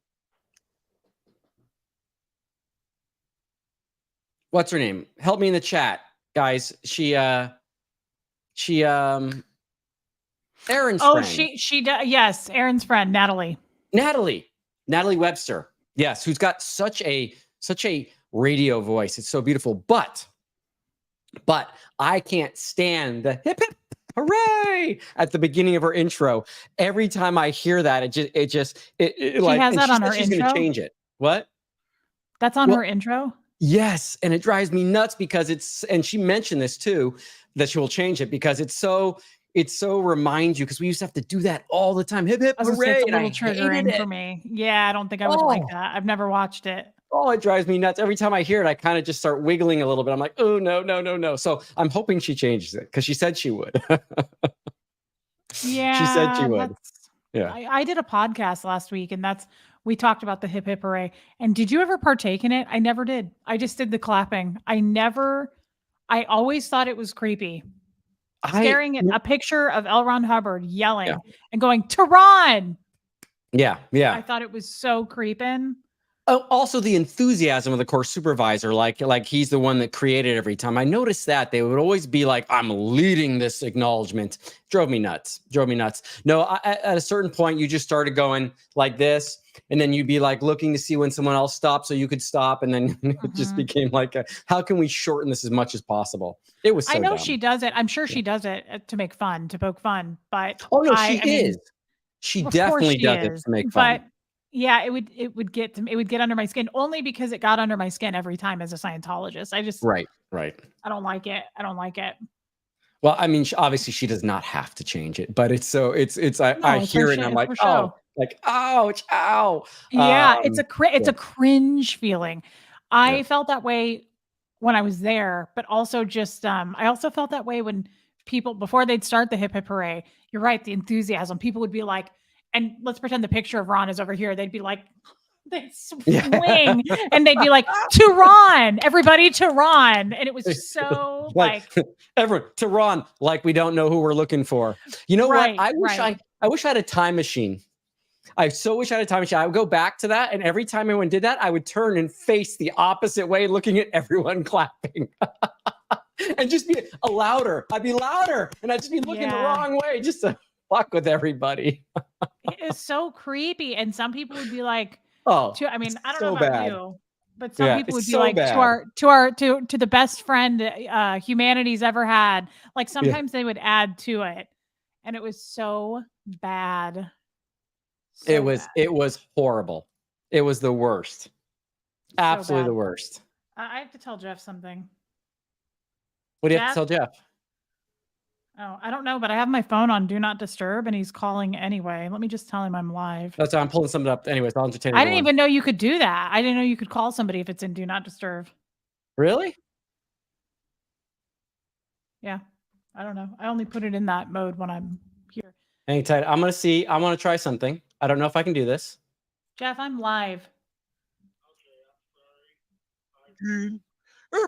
What's her name? Help me in the chat, guys. Aaron's friend. She does. Yes, Aaron's friend, Natalie Webster. Yes, who's got such a radio voice. It's so beautiful. But I can't stand the hip hip hooray at the beginning of her intro. Every time I hear that, she has that on her intro. She's going to change it. What? That's on her intro. Yes, and it drives me nuts because and she mentioned this too, that she will change it because it so reminds you, because we used to have to do that all the time. Hip hip hooray! It's a little triggering for me. Yeah, I don't think I would like that. I've never watched it. Oh, it drives me nuts. Every time I hear it, I kind of just start wiggling a little bit. I'm like, oh no. So I'm hoping she changes it because she said she would. Yeah, she said she would. Yeah, I did a podcast last week, and we talked about the hip hip hooray. And did you ever partake in it? I never did. I just did the clapping. I always thought it was creepy. Staring at a picture of L. Ron Hubbard yelling and going, Tehran. Yeah. I thought it was so creeping. Oh, also the enthusiasm of the course supervisor, like he's the one that created every time. I noticed that they would always be like, I'm leading this acknowledgement. Drove me nuts. No, at a certain point, you just started going like this, and then you'd be like looking to see when someone else stopped so you could stop, and then it just became like, how can we shorten this as much as possible? It was so I know dumb. she does it. I'm sure she does it to make fun, to poke fun, but oh no, she definitely does it to make fun. But yeah, it would get under my skin, only because it got under my skin every time as a Scientologist. I just right. I don't like it. Well, I mean, obviously she does not have to change it, but it's I hear it and I'm like, oh, like, ouch, ow. Yeah, it's a cringe feeling. I felt that way when I was there, but also just I also felt that way when people before they'd start the hip hip hooray. You're right, the enthusiasm. People would be like, and let's pretend the picture of Ron is over here. They'd be like, they'd swing and they'd be like, to Ron, everybody to Ron. And it was so like everyone to Ron, like we don't know who we're looking for. You know what? I wish I had a time machine. I so wish I had a time machine. I would go back to that, and every time anyone did that, I would turn and face the opposite way, looking at everyone clapping. And just be louder. I'd be louder, and I'd just be looking the wrong way, just to fuck with everybody. It is so creepy, and some people would be like, I mean, I don't know about you, but some people would be like, to the best friend humanity's ever had. Like sometimes they would add to it, and it was so bad. It was horrible. It was the worst. Absolutely the worst. I have to tell Jeff something. What do you have to tell Jeff? Oh, I don't know, but I have my phone on Do Not Disturb, and he's calling anyway. Let me just tell him I'm live. That's why I'm pulling something up. Anyways, I'll entertain I didn't even know you could do that. I didn't know you could call somebody if it's in Do Not Disturb. Really? Yeah. I don't know. I only put it in that mode when I'm here. Hang tight. I'm going to see. I want to try something. I don't know if I can do this. Jeff, I'm live. Okay.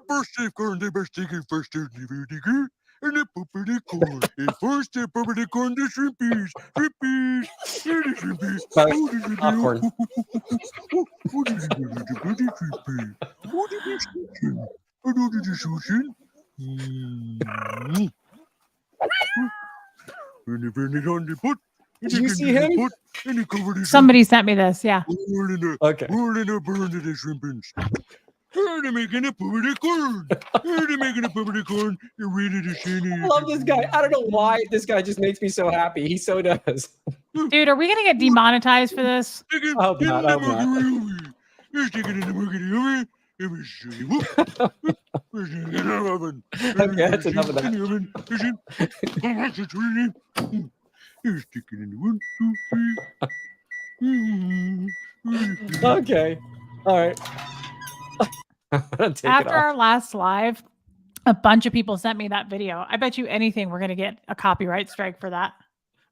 Birthday corn, the birthday first and the puppy corn. And first the puppy corn, the shrimpies, shrimpies. Popcorn. Did you see him? Somebody sent me this. Yeah. Okay. They're making a puppy corn. They're making a puppy corn. You're ready to see I love this guy. I don't know why this guy just makes me so happy. He so does. Dude, are we gonna get demonetized for this? I hope not. I hope not. You're sticking in the market oven. Okay, that's enough of that. You're sticking in the 1, 2, 3. Okay. All right. After our last live, a bunch of people sent me that video. I bet you anything we're going to get a copyright strike for that.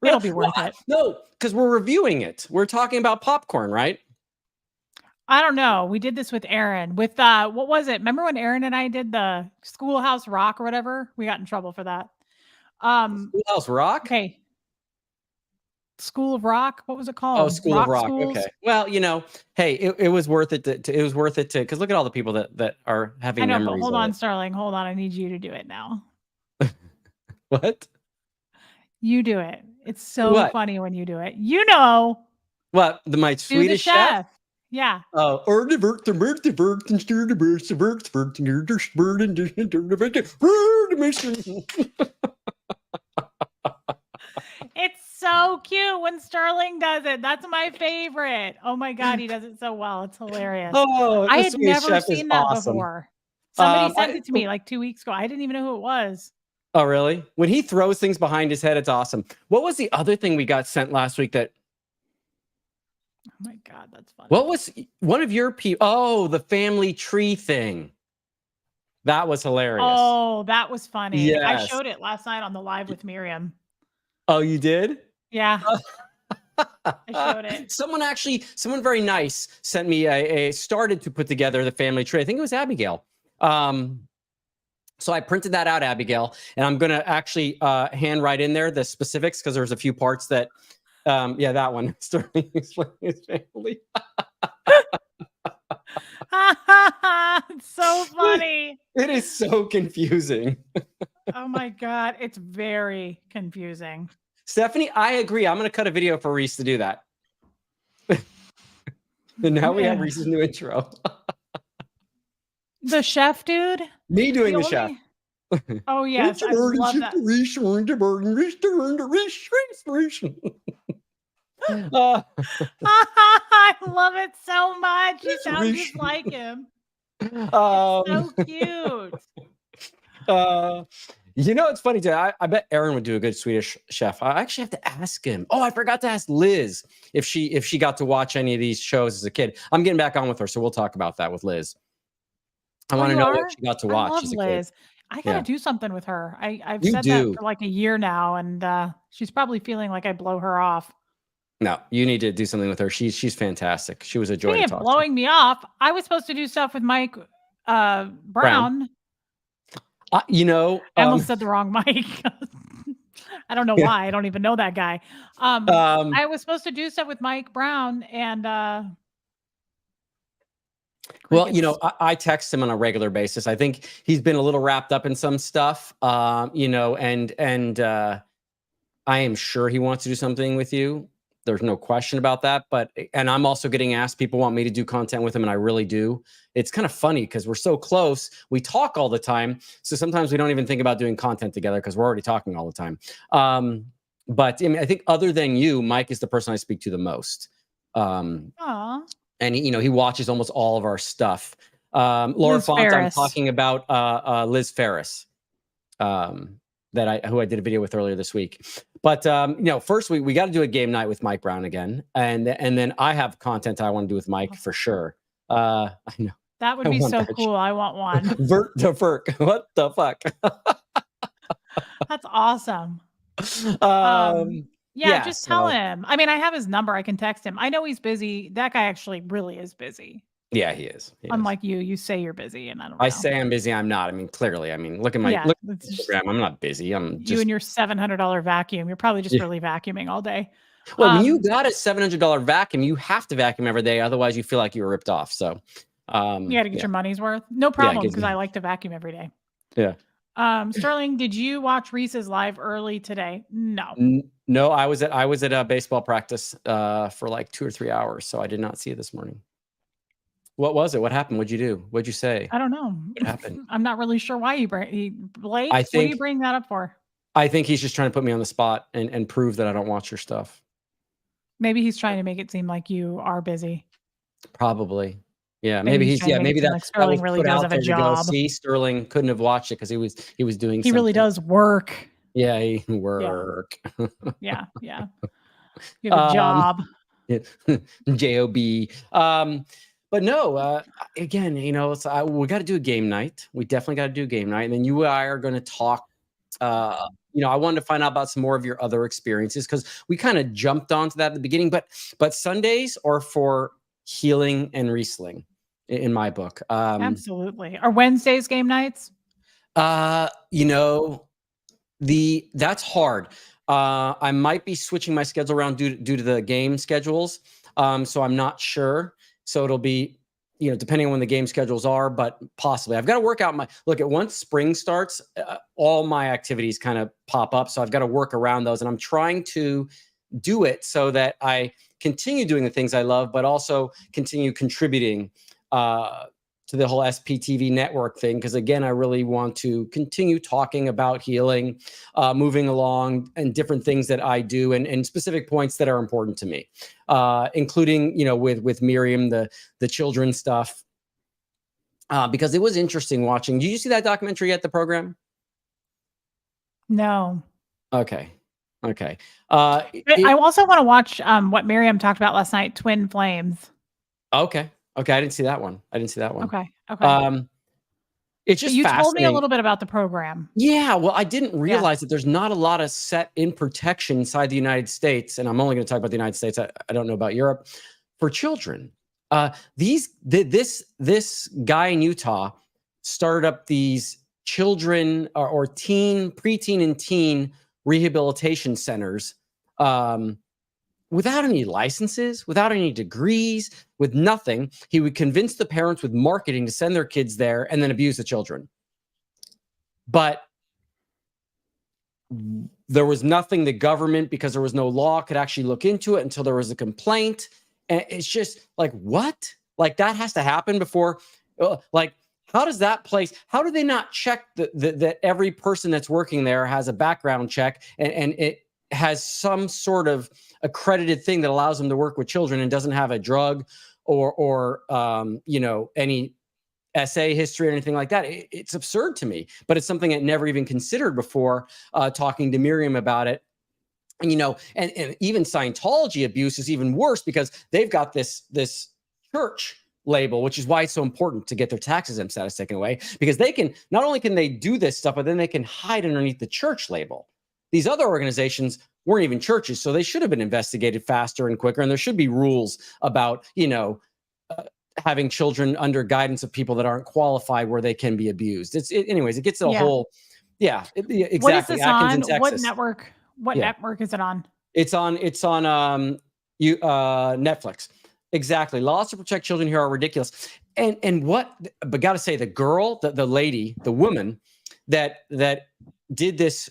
It'll be worth it. No, because we're reviewing it. We're talking about popcorn, right? I don't know. We did this with Aaron. With what was it? Remember when Aaron and I did the Schoolhouse Rock or whatever? We got in trouble for that. Schoolhouse Rock? Okay. School of Rock. What was it called? Oh, School of Rock. Schools? Okay. Well, hey, it was worth it. It was worth it to because look at all the people that are having. I know, memories but hold on, Sterling. Hold on. I need you to do it now. What? You do it. It's so funny when you do it. You know. What? My Swedish chef? Yeah. Oh, it's so cute when Sterling does it. That's my favorite. Oh my God, he does it so well. It's hilarious. Oh, I had never seen that before. Somebody sent it to me like 2 weeks ago. I didn't even know who it was. Oh, really? When he throws things behind his head, it's awesome. What was the other thing we got sent last week that... Oh my God, that's funny. What was one of your people? Oh, the family tree thing. That was hilarious. Oh, that was funny. Yes. I showed it last night on the live with Miriam. Oh, you did? Yeah. I showed it. Someone very nice sent me started to put together the family tree. I think it was Abigail. So I printed that out, Abigail, and I'm going to actually hand write in there the specifics because there's a few parts that, yeah, that one. Sterling explaining his family. It's so funny. It is so confusing. Oh my God, it's very confusing. Stephanie, I agree. I'm going to cut a video for Reese to do that. And now we have Reese's new intro. The chef dude? Me doing the chef. Oh, yes. I love that. I love it so much. You sound just like him. It's so cute. It's funny too. I bet Aaron would do a good Swedish chef. I actually have to ask him. Oh, I forgot to ask Liz if she got to watch any of these shows as a kid. I'm getting back on with her, so we'll talk about that with Liz. I want to know what she got to watch. I love as a Liz. kid. I gotta do something with her. I've You said that do. for like a year now, and she's probably feeling like I blow her off. No, you need to do something with her. She's fantastic. She was a joy to Speaking of talk to. blowing me off, I was supposed to do stuff with Mike Brown. I almost said the wrong Mike. I don't know why. I don't even know that guy. I was supposed to do stuff with Mike Brown, and well, I text him on a regular basis. I think he's been a little wrapped up in some stuff, and I am sure he wants to do something with you. There's no question about that. And I'm also getting asked, people want me to do content with him, and I really do. It's kind of funny because we're so close. We talk all the time. So sometimes we don't even think about doing content together because we're already talking all the time. But I mean, I think other than you, Mike is the person I speak to the most. Aww. And he watches almost all of our stuff. Laura Font, I'm talking about Liz Ferris, who I did a video with earlier this week. But first we got to do a game night with Mike Brown again, and then I have content I want to do with Mike for sure. I know that would be so cool. I want one. Vert to Ferk. What the fuck? That's awesome. Yeah, just tell him. I mean, I have his number. I can text him. I know he's busy. That guy actually really is busy. Yeah, he is. Unlike you say you're busy, and I don't know. I say I'm busy. I'm not. I mean, clearly. I mean, look at my Instagram. I'm not busy. I'm just... You and your $700 vacuum. You're probably just really vacuuming all day. Well, when you got a $700 vacuum, you have to vacuum every day. Otherwise, you feel like you were ripped off. So you got to get your money's worth. No problem, because I like to vacuum every day. Yeah. Sterling, did you watch Reese's live early today? No. No, I was at a baseball practice for like 2 or 3 hours, so I did not see it this morning. What was it? What happened? What'd you do? What'd you say? I don't know. What happened? I'm not really sure why Blake. What are you bringing that up for? I think he's just trying to put me on the spot and prove that I don't watch your stuff. Maybe he's trying to make it seem like you are busy. Probably. Yeah, maybe that like Sterling really does have a job. See, Sterling couldn't have watched it because he was doing. He really does work. Yeah, he work. Yeah. You have a job. Job. But no, again, we got to do a game night. We definitely got to do a game night, and then you and I are going to talk. I wanted to find out about some more of your other experiences because we kind of jumped onto that at the beginning. But Sundays are for healing and Riesling, in my book. Absolutely. Are Wednesdays game nights? That's hard. I might be switching my schedule around due to the game schedules. So I'm not sure. So it'll be, depending on when the game schedules are, but possibly. I've got to work out once spring starts, all my activities kind of pop up. So I've got to work around those. And I'm trying to do it so that I continue doing the things I love, but also continue contributing to the whole SPTV network thing. Because again, I really want to continue talking about healing, moving along, and different things that I do, and specific points that are important to me, including with Miriam, the children stuff. Because it was interesting watching. Did you see that documentary yet? The program? No. Okay. I also want to watch what Miriam talked about last night, Twin Flames. Okay. I didn't see that one. Okay. It's just you told me a little bit about the program. Yeah. Well, I didn't realize that there's not a lot of set in protection inside the United States. And I'm only going to talk about the United States. I don't know about Europe for children. This guy in Utah started up these children or preteen and teen rehabilitation centers, without any licenses, without any degrees, with nothing. He would convince the parents with marketing to send their kids there and then abuse the children. But there was nothing the government, because there was no law, could actually look into it until there was a complaint. And it's just like, what? Like, that has to happen before, how does that place, how do they not check that every person that's working there has a background check and it has some sort of accredited thing that allows them to work with children and doesn't have a drug or any SA history or anything like that? It's absurd to me, but it's something I never even considered before talking to Miriam about it. And, and even Scientology abuse is even worse because they've got this church label, which is why it's so important to get their tax exempt status taken away, because they can, not only can they do this stuff, but then they can hide underneath the church label. These other organizations weren't even churches, so they should have been investigated faster and quicker. And there should be rules about, having children under guidance of people that aren't qualified where they can be abused. Anyways, it gets to a whole, exactly. What is this on? What network? What network is it on? It's on Netflix. Exactly. Laws to protect children here are ridiculous. But gotta say, the girl, the lady, the woman that did this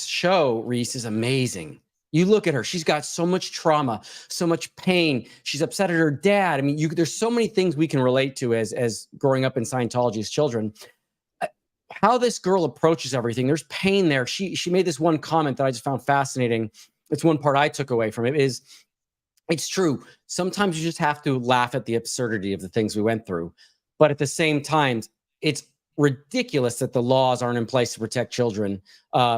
show, Reese, is amazing. You look at her, she's got so much trauma, so much pain. She's upset at her dad. I mean, there's so many things we can relate to as growing up in Scientology as children. How this girl approaches everything, there's pain there. She made this one comment that I just found fascinating. It's one part I took away from it is, it's true. Sometimes you just have to laugh at the absurdity of the things we went through. But at the same time, it's ridiculous that the laws aren't in place to protect children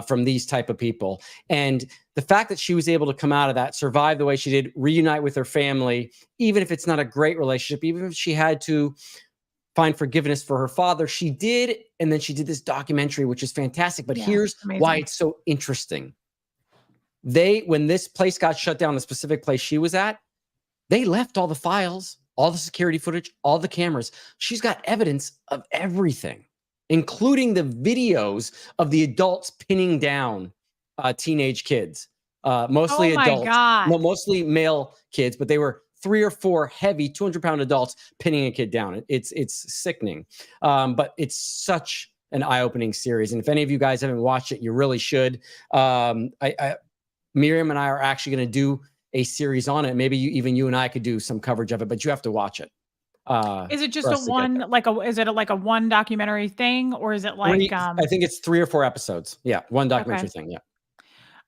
from these type of people. And the fact that she was able to come out of that, survive the way she did, reunite with her family, even if it's not a great relationship, even if she had to find forgiveness for her father, she did. And then she did this documentary, which is fantastic. But here's why it's so interesting. When this place got shut down, the specific place she was at, they left all the files, all the security footage, all the cameras. She's got evidence of everything, including the videos of the adults pinning down teenage kids, mostly adults, mostly male kids, but they were 3 or 4 heavy 200-pound adults pinning a kid down. It's sickening, but it's such an eye-opening series. And if any of you guys haven't watched it, you really should. Miriam and I are actually going to do a series on it. Maybe even you and I could do some coverage of it, but you have to watch it. Is it just is it like a one documentary thing, or is it like, I think it's 3 or 4 episodes. Yeah. One documentary thing. Yeah.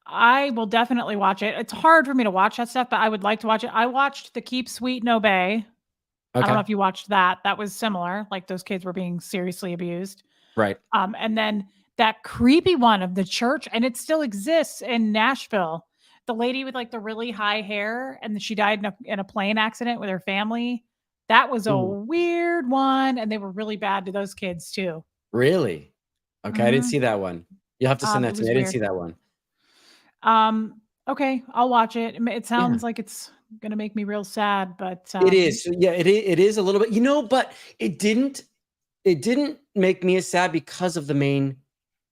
I will definitely watch it. It's hard for me to watch that stuff, but I would like to watch it. I watched the Keep Sweet and Obey. I don't know if you watched that. That was similar. Like those kids were being seriously abused. Right. And then that creepy one of the church, and it still exists in Nashville. The lady with like the really high hair, and she died in a plane accident with her family. That was a weird one, and they were really bad to those kids too. Really? Okay, I didn't see that one. You'll have to send that to me. I didn't see that one. Okay, I'll watch it. It sounds like it's gonna make me real sad, but it is. Yeah, it is a little bit. But it didn't make me as sad because of the main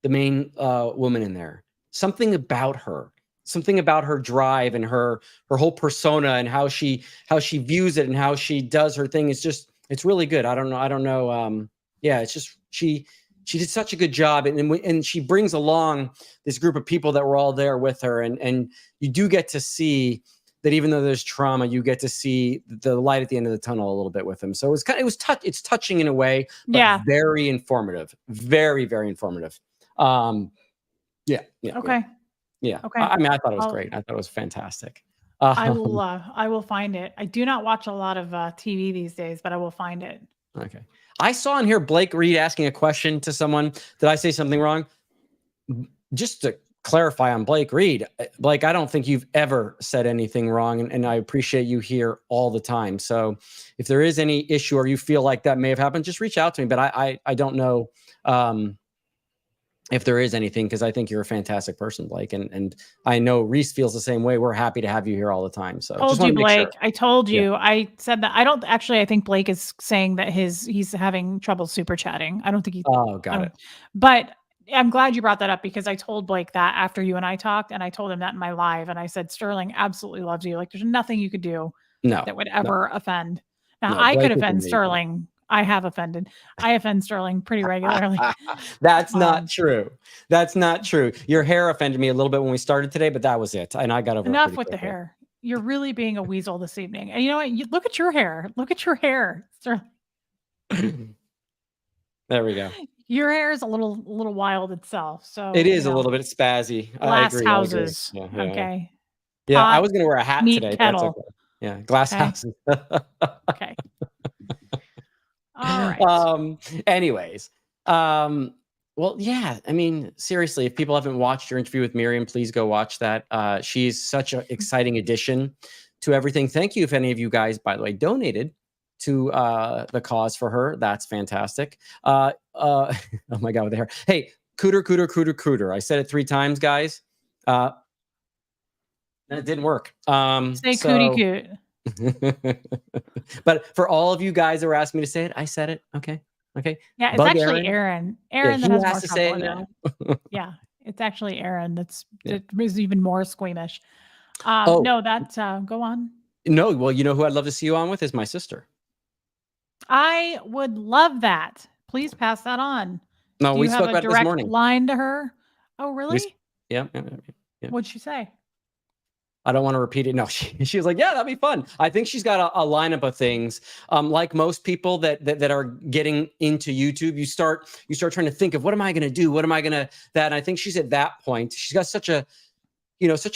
woman in there. Something about her drive and her whole persona and how she views it and how she does her thing is it's really good. I don't know. It's just she did such a good job, and she brings along this group of people that were all there with her, and you do get to see that even though there's trauma, you get to see the light at the end of the tunnel a little bit with them. So it's touching in a way, but very informative, very, very informative. Okay. Yeah. Okay. I mean, I thought it was great. I thought it was fantastic. I will find it. I do not watch a lot of TV these days, but I will find it. Okay. I saw in here Blake Reed asking a question to someone. Did I say something wrong? Just to clarify on Blake Reed, Blake, I don't think you've ever said anything wrong, and I appreciate you here all the time. So if there is any issue or you feel like that may have happened, just reach out to me. But I don't know if there is anything, because I think you're a fantastic person, Blake, and I know Reese feels the same way. We're happy to have you here all the time. So told you, Blake. I told you. Yeah. I said that. I think Blake is saying that he's having trouble super chatting. I don't think he. Oh, got it. But I'm glad you brought that up, because I told Blake that after you and I talked, and I told him that in my live, and I said Sterling absolutely loves you. Like there's nothing you could do that would ever offend. Now I could offend Sterling. I have offended. I offend Sterling pretty regularly. That's not true. That's not true. Your hair offended me a little bit when we started today, but that was it. And I got over enough with the hair. You're really being a weasel this evening. And you know what? Look at your hair. Look at your hair, Sterling. There we go. Your hair is a little wild itself. So it is a little bit spazzy. Glass I agree. houses. Yeah. Okay. Yeah, I was gonna wear a hat today. Kettle. That's okay. Yeah, glass houses. Okay. All right. Anyways, well, yeah. I mean, seriously, if people haven't watched your interview with Miriam, please go watch that. She's such an exciting addition to everything. Thank you if any of you guys, by the way, donated the cause for her. That's fantastic. Oh my God, with the hair. Hey, cooter. I said it 3 times, guys. And it didn't work. Say cootie coot. But for all of you guys that were asking me to say it, I said it. Okay. Yeah, it's actually Aaron. Aaron that has more trouble with it. Yeah, it's actually Aaron that is even more squeamish. No, go on. No, well, you know who I'd love to see you on with is my sister. I would love that. Please pass that on. No, we spoke about it this morning. Line to her. Oh, really? Yeah. What'd she say? I don't want to repeat it. No, she was like, yeah, that'd be fun. I think she's got a lineup of things. Like most people that are getting into YouTube, you start trying to think of what am I going to do? What am I going to that? And I think she's at that point. She's got such a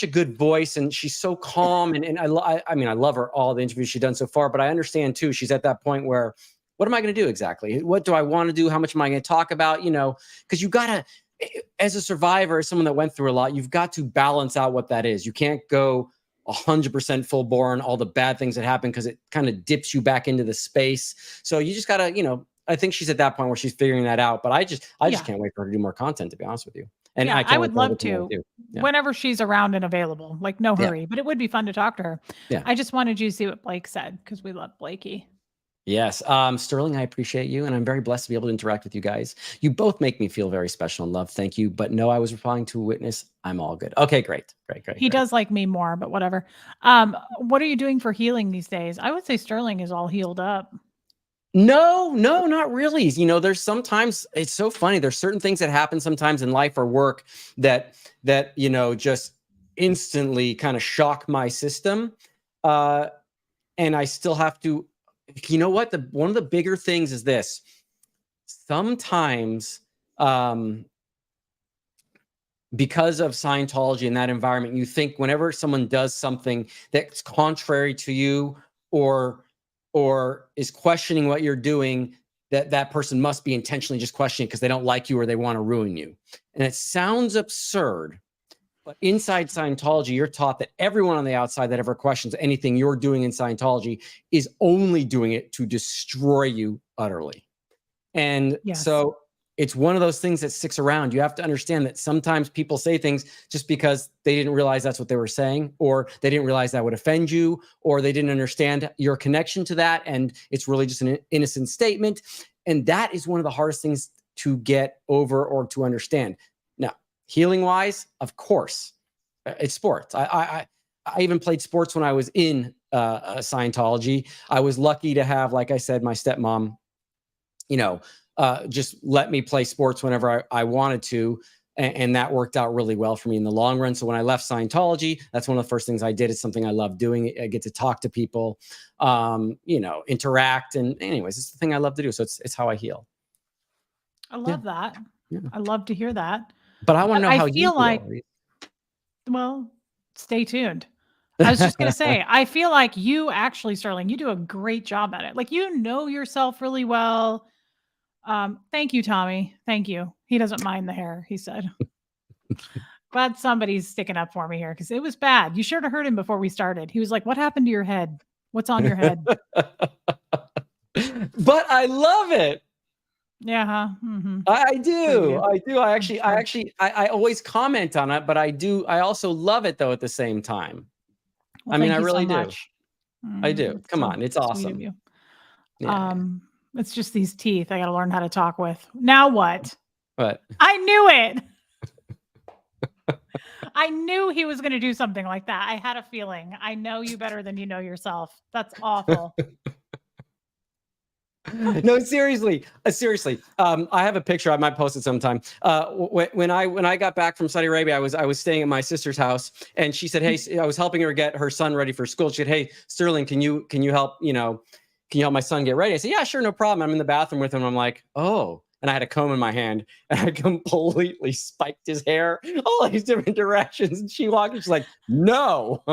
good voice, and she's so calm. And I mean, I love her, all the interviews she's done so far, but I understand too, she's at that point where, what am I going to do exactly? What do I want to do? How much am I going to talk about? Because you got to, as a survivor, as someone that went through a lot, you've got to balance out what that is. You can't go 100% full bore on all the bad things that happen, because it kind of dips you back into the space. So you just got to, I think she's at that point where she's figuring that out, but I just can't wait for her to do more content, to be honest with you. And I would love to whenever she's around and available, like no hurry, but it would be fun to talk to her. Yeah. I just wanted you to see what Blake said, because we love Blakey. Yes. Sterling, I appreciate you, and I'm very blessed to be able to interact with you guys. You both make me feel very special and loved. Thank you. But no, I was replying to a witness. I'm all good. Okay, great. He does like me more, but whatever. What are you doing for healing these days? I would say Sterling is all healed up. No, not really. There's sometimes, it's so funny. There's certain things that happen sometimes in life or work that just instantly kind of shock my system. And I still have to, what? One of the bigger things is this. Sometimes, because of Scientology and that environment, you think whenever someone does something that's contrary to you or is questioning what you're doing, that person must be intentionally just questioning because they don't like you or they want to ruin you. And it sounds absurd, but inside Scientology, you're taught that everyone on the outside that ever questions anything you're doing in Scientology is only doing it to destroy you utterly. And so it's one of those things that sticks around. You have to understand that sometimes people say things just because they didn't realize that's what they were saying, or they didn't realize that would offend you, or they didn't understand your connection to that. And it's really just an innocent statement. And that is one of the hardest things to get over or to understand. Now, healing wise, of course, it's sports. I even played sports when I was in Scientology. I was lucky to have, like I said, my stepmom, just let me play sports whenever I wanted to. And that worked out really well for me in the long run. So when I left Scientology, that's one of the first things I did. It's something I love doing. I get to talk to people, interact. And anyways, it's the thing I love to do. So it's how I heal. I love that. Yeah. I love to hear that. But I want to know how you feel. Well, stay tuned. I was just going to say, I feel like you actually, Sterling, you do a great job at it. Like, yourself really well. Thank you, Tommy. Thank you. He doesn't mind the hair, he said. Glad somebody's sticking up for me here, because it was bad. You should have heard him before we started. He was like, what happened to your head? What's on your head? But I love it. Yeah. Huh? Mm-hmm. I do. I always comment on it, but I also love it though at the same time. Well, I mean, I really do. I do. Come on. It's awesome. Yeah. It's just these teeth I got to learn how to talk with. Now what? What? I knew it. I knew he was going to do something like that. I had a feeling. I know you better than you know yourself. That's awful. No, seriously. I have a picture. I might post it sometime. When I got back from Saudi Arabia, I was staying at my sister's house, and she said, "Hey," I was helping her get her son ready for school. She said, "Hey, Sterling, can you help? Can you help my son get ready?" I said, "Yeah, sure, no problem." I'm in the bathroom with him. I'm like, "Oh." And I had a comb in my hand, and I completely spiked his hair all these different directions. And she walked in, she's like, "No."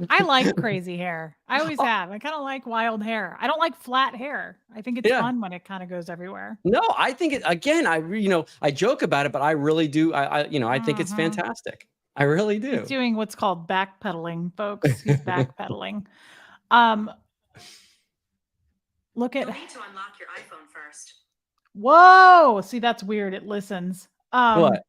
I like crazy hair. I always have. I kind of like wild hair. I don't like flat hair. I think it's fun when it kind of goes everywhere. No, I think it, again, I joke about it, but I really do. I think it's fantastic. I really do. He's doing what's called backpedaling, folks. He's backpedaling. Look at. You'll need to unlock your iPhone first. Whoa! See, that's weird. It listens. What?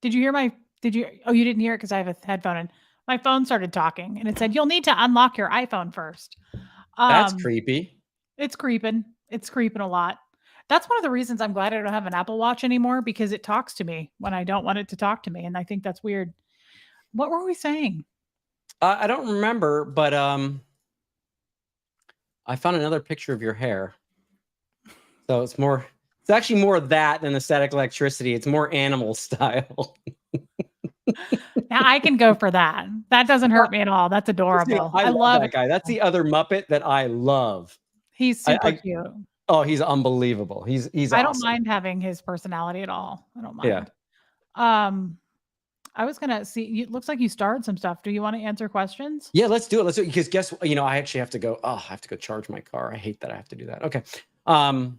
Did you hear my? Did you? Oh, you didn't hear it because I have a headphone in. My phone started talking, and it said, "You'll need to unlock your iPhone first." That's creepy. It's creeping. It's creeping a lot. That's one of the reasons I'm glad I don't have an Apple Watch anymore, because it talks to me when I don't want it to talk to me, and I think that's weird. What were we saying? I don't remember, but I found another picture of your hair. So it's actually more of that than the static electricity. It's more animal style. Now I can go for that. That doesn't hurt me at all. That's adorable. I love that guy. That's the other Muppet that I love. He's super cute. Oh, he's unbelievable. He's I don't awesome. mind having his personality at all. I don't mind. Yeah. I was gonna see. It looks like you starred some stuff. Do you want to answer questions? Yeah, let's do it. Let's do it. Because guess what? I actually have to go. Oh, I have to go charge my car. I hate that I have to do that. Okay. All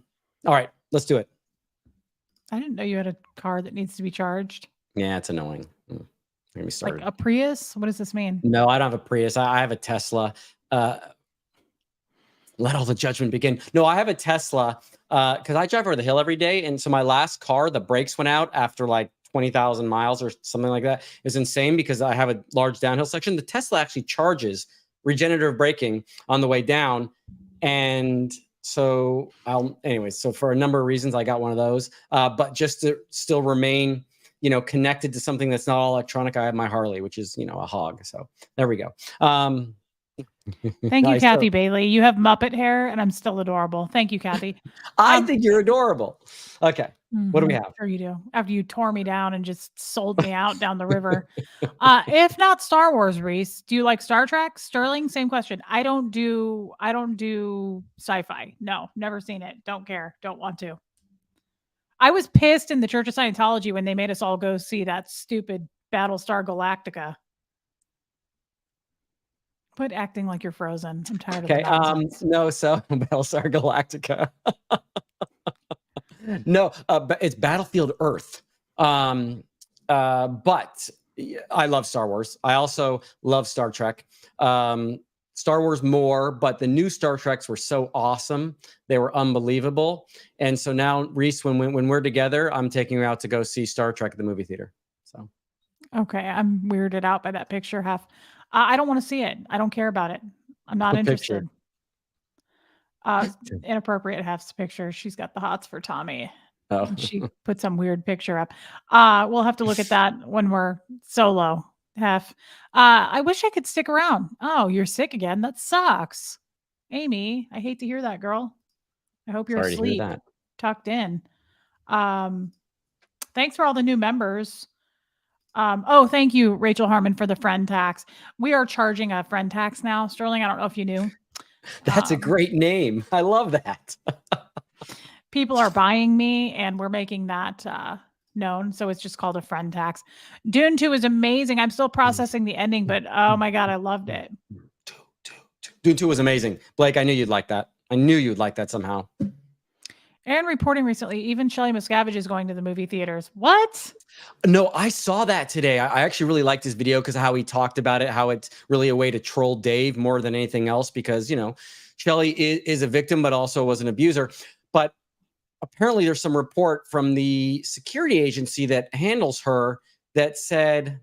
right, let's do it. I didn't know you had a car that needs to be charged. Yeah, it's annoying. Let me start. Like a Prius? What does this mean? No, I don't have a Prius. I have a Tesla. Let all the judgment begin. No, I have a Tesla because I drive over the hill every day. And so my last car, the brakes went out after like 20,000 miles or something like that. It's insane because I have a large downhill section. The Tesla actually charges regenerative braking on the way down. And so so for a number of reasons, I got one of those. But just to still remain, connected to something that's not all electronic, I have my Harley, which is, a hog. So there we go. Thank you, Kathy Bailey. You have Muppet hair, and I'm still adorable. Thank you, Kathy. I think you're adorable. Okay. What do we have? Sure you do. After you tore me down and just sold me out down the river. If not Star Wars, Reese, do you like Star Trek? Sterling, same question. I don't do sci-fi. No, never seen it. Don't care. Don't want to. I was pissed in the Church of Scientology when they made us all go see that stupid Battlestar Galactica. Quit acting like you're frozen. I'm tired of it. No, so Battlestar Galactica. No, it's Battlefield Earth. But I love Star Wars. I also love Star Trek. Star Wars more, but the new Star Treks were so awesome. They were unbelievable. And so now, Reese, when we're together, I'm taking you out to go see Star Trek at the movie theater. So, okay, I'm weirded out by that picture. I don't want to see it. I don't care about it. I'm not interested. Inappropriate Hef's picture. She's got the hots for Tommy. Oh. And she put some weird picture up. We'll have to look at that when we're solo. Hef. I wish I could stick around. Oh, you're sick again. That sucks. Amy, I hate to hear that, girl. I hope you're asleep, tucked in. Thanks for all the new members. Thank you, Rachel Harmon, for the friend tax. We are charging a friend tax now. Sterling, I don't know if you knew. That's a great name. I love that. People are buying me, and we're making that known. So it's just called a friend tax. Dune 2 is amazing. I'm still processing the ending, but oh my God, I loved it. Dune 2 was amazing. Blake, I knew you'd like that. I knew you'd like that somehow. And reporting recently, even Shelley Miscavige is going to the movie theaters. What? No, I saw that today. I actually really liked his video because of how he talked about it, how it's really a way to troll Dave more than anything else because, Shelley is a victim, but also was an abuser. But apparently there's some report from the security agency that handles her that said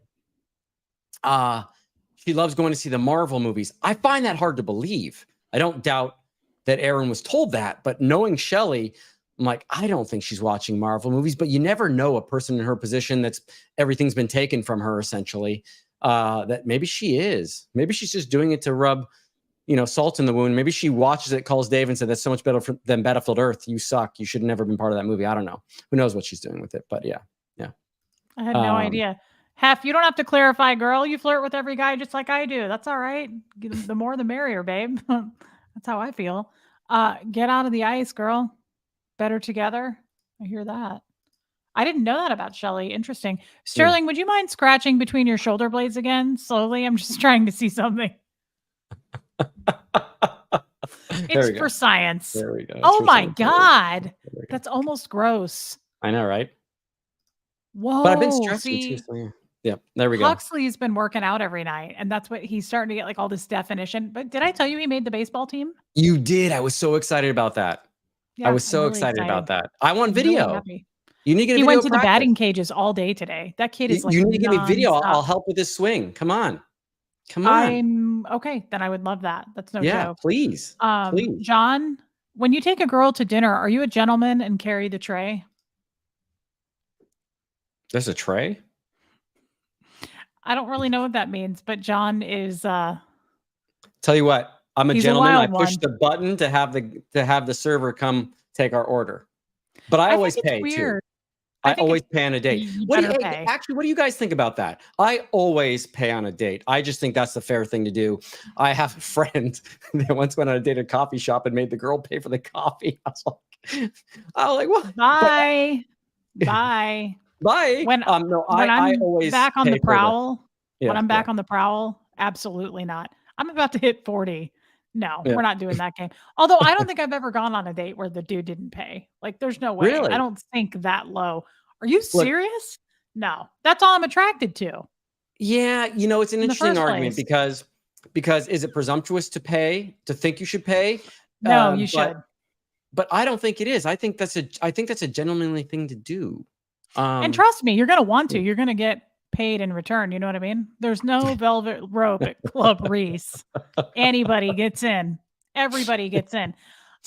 she loves going to see the Marvel movies. I find that hard to believe. I don't doubt that Aaron was told that, but knowing Shelley, I'm like, I don't think she's watching Marvel movies, but you never know a person in her position that's everything's been taken from her essentially, that maybe she is. Maybe she's just doing it to rub, salt in the wound. Maybe she watches it, calls Dave and said, that's so much better than Battlefield Earth. You suck. You should have never been part of that movie. I don't know. Who knows what she's doing with it, but yeah. I had no idea. Hef, you don't have to clarify, girl. You flirt with every guy just like I do. That's all right. The more the merrier, babe. That's how I feel. Get out of the ice, girl. Better together. I hear that. I didn't know that about Shelley. Interesting. Sterling, would you mind scratching between your shoulder blades again? Slowly. I'm just trying to see something. It's for science. There we go. Oh my God. That's almost gross. I know, right? Whoa. But I've been stretching too. So Yep. There we go. Huxley's been working out every night, and that's what he's starting to get like all this definition. But did I tell you he made the baseball team? You did. I was so excited about that. Yeah, I was so I'm really excited about that. I want I'm video. really happy. You need to get a He video went to the practice. batting cages all day today. That kid is like You need to give me video. nonstop. I'll help with this swing. Come on. Come on. I'm okay. Then I would love that. That's no Yeah, joke. please. Please. John, when you take a girl to dinner, are you a gentleman and carry the tray? There's a tray? I don't really know what that means, but John is Tell you what, I'm a he's a gentleman. I wild push one. the button to have the server come take our order. But I always think it's pay too. weird. I always pay on a date. You What do better you, pay. actually, what do you guys think about that? I always pay on a date. I just think that's the fair thing to do. I have a friend that once went on a date at a coffee shop and made the girl pay for the coffee. I was like, what? Bye. Bye. Bye. When I I'm always back on the pay for prowl, Yeah, when I'm back on the prowl, absolutely not. I'm about to hit 40. No, Yeah. we're not doing that game. Although I don't think I've ever gone on a date where the dude didn't pay. Like, there's no way. Really? I don't think that low. Are you Look- serious? No, that's all I'm attracted to. Yeah, it's an In the interesting first argument place. because is it presumptuous to think you should pay? No, you should. But I don't think it is. I think that's a gentlemanly thing to do. And trust me, you're going to want to. You're going to get paid in return. You know what I mean? There's no velvet rope at Club Reese. Anybody gets in. Everybody gets in.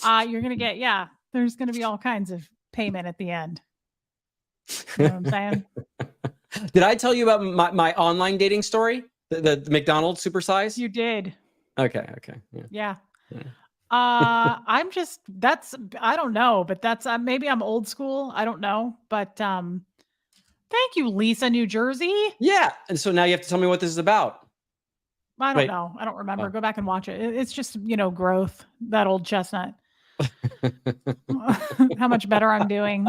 You're going to get, there's going to be all kinds of payment at the end. You know what I'm saying? Did I tell you about my online dating story? The McDonald's supersize? You did. Okay. Yeah. I don't know, but that's maybe I'm old school. I don't know, but thank you, Lisa, New Jersey. Yeah. And so now you have to tell me what this is about. I don't know. I don't remember. Oh. Go back and watch it. It's just, growth, that old chestnut. How much better I'm doing.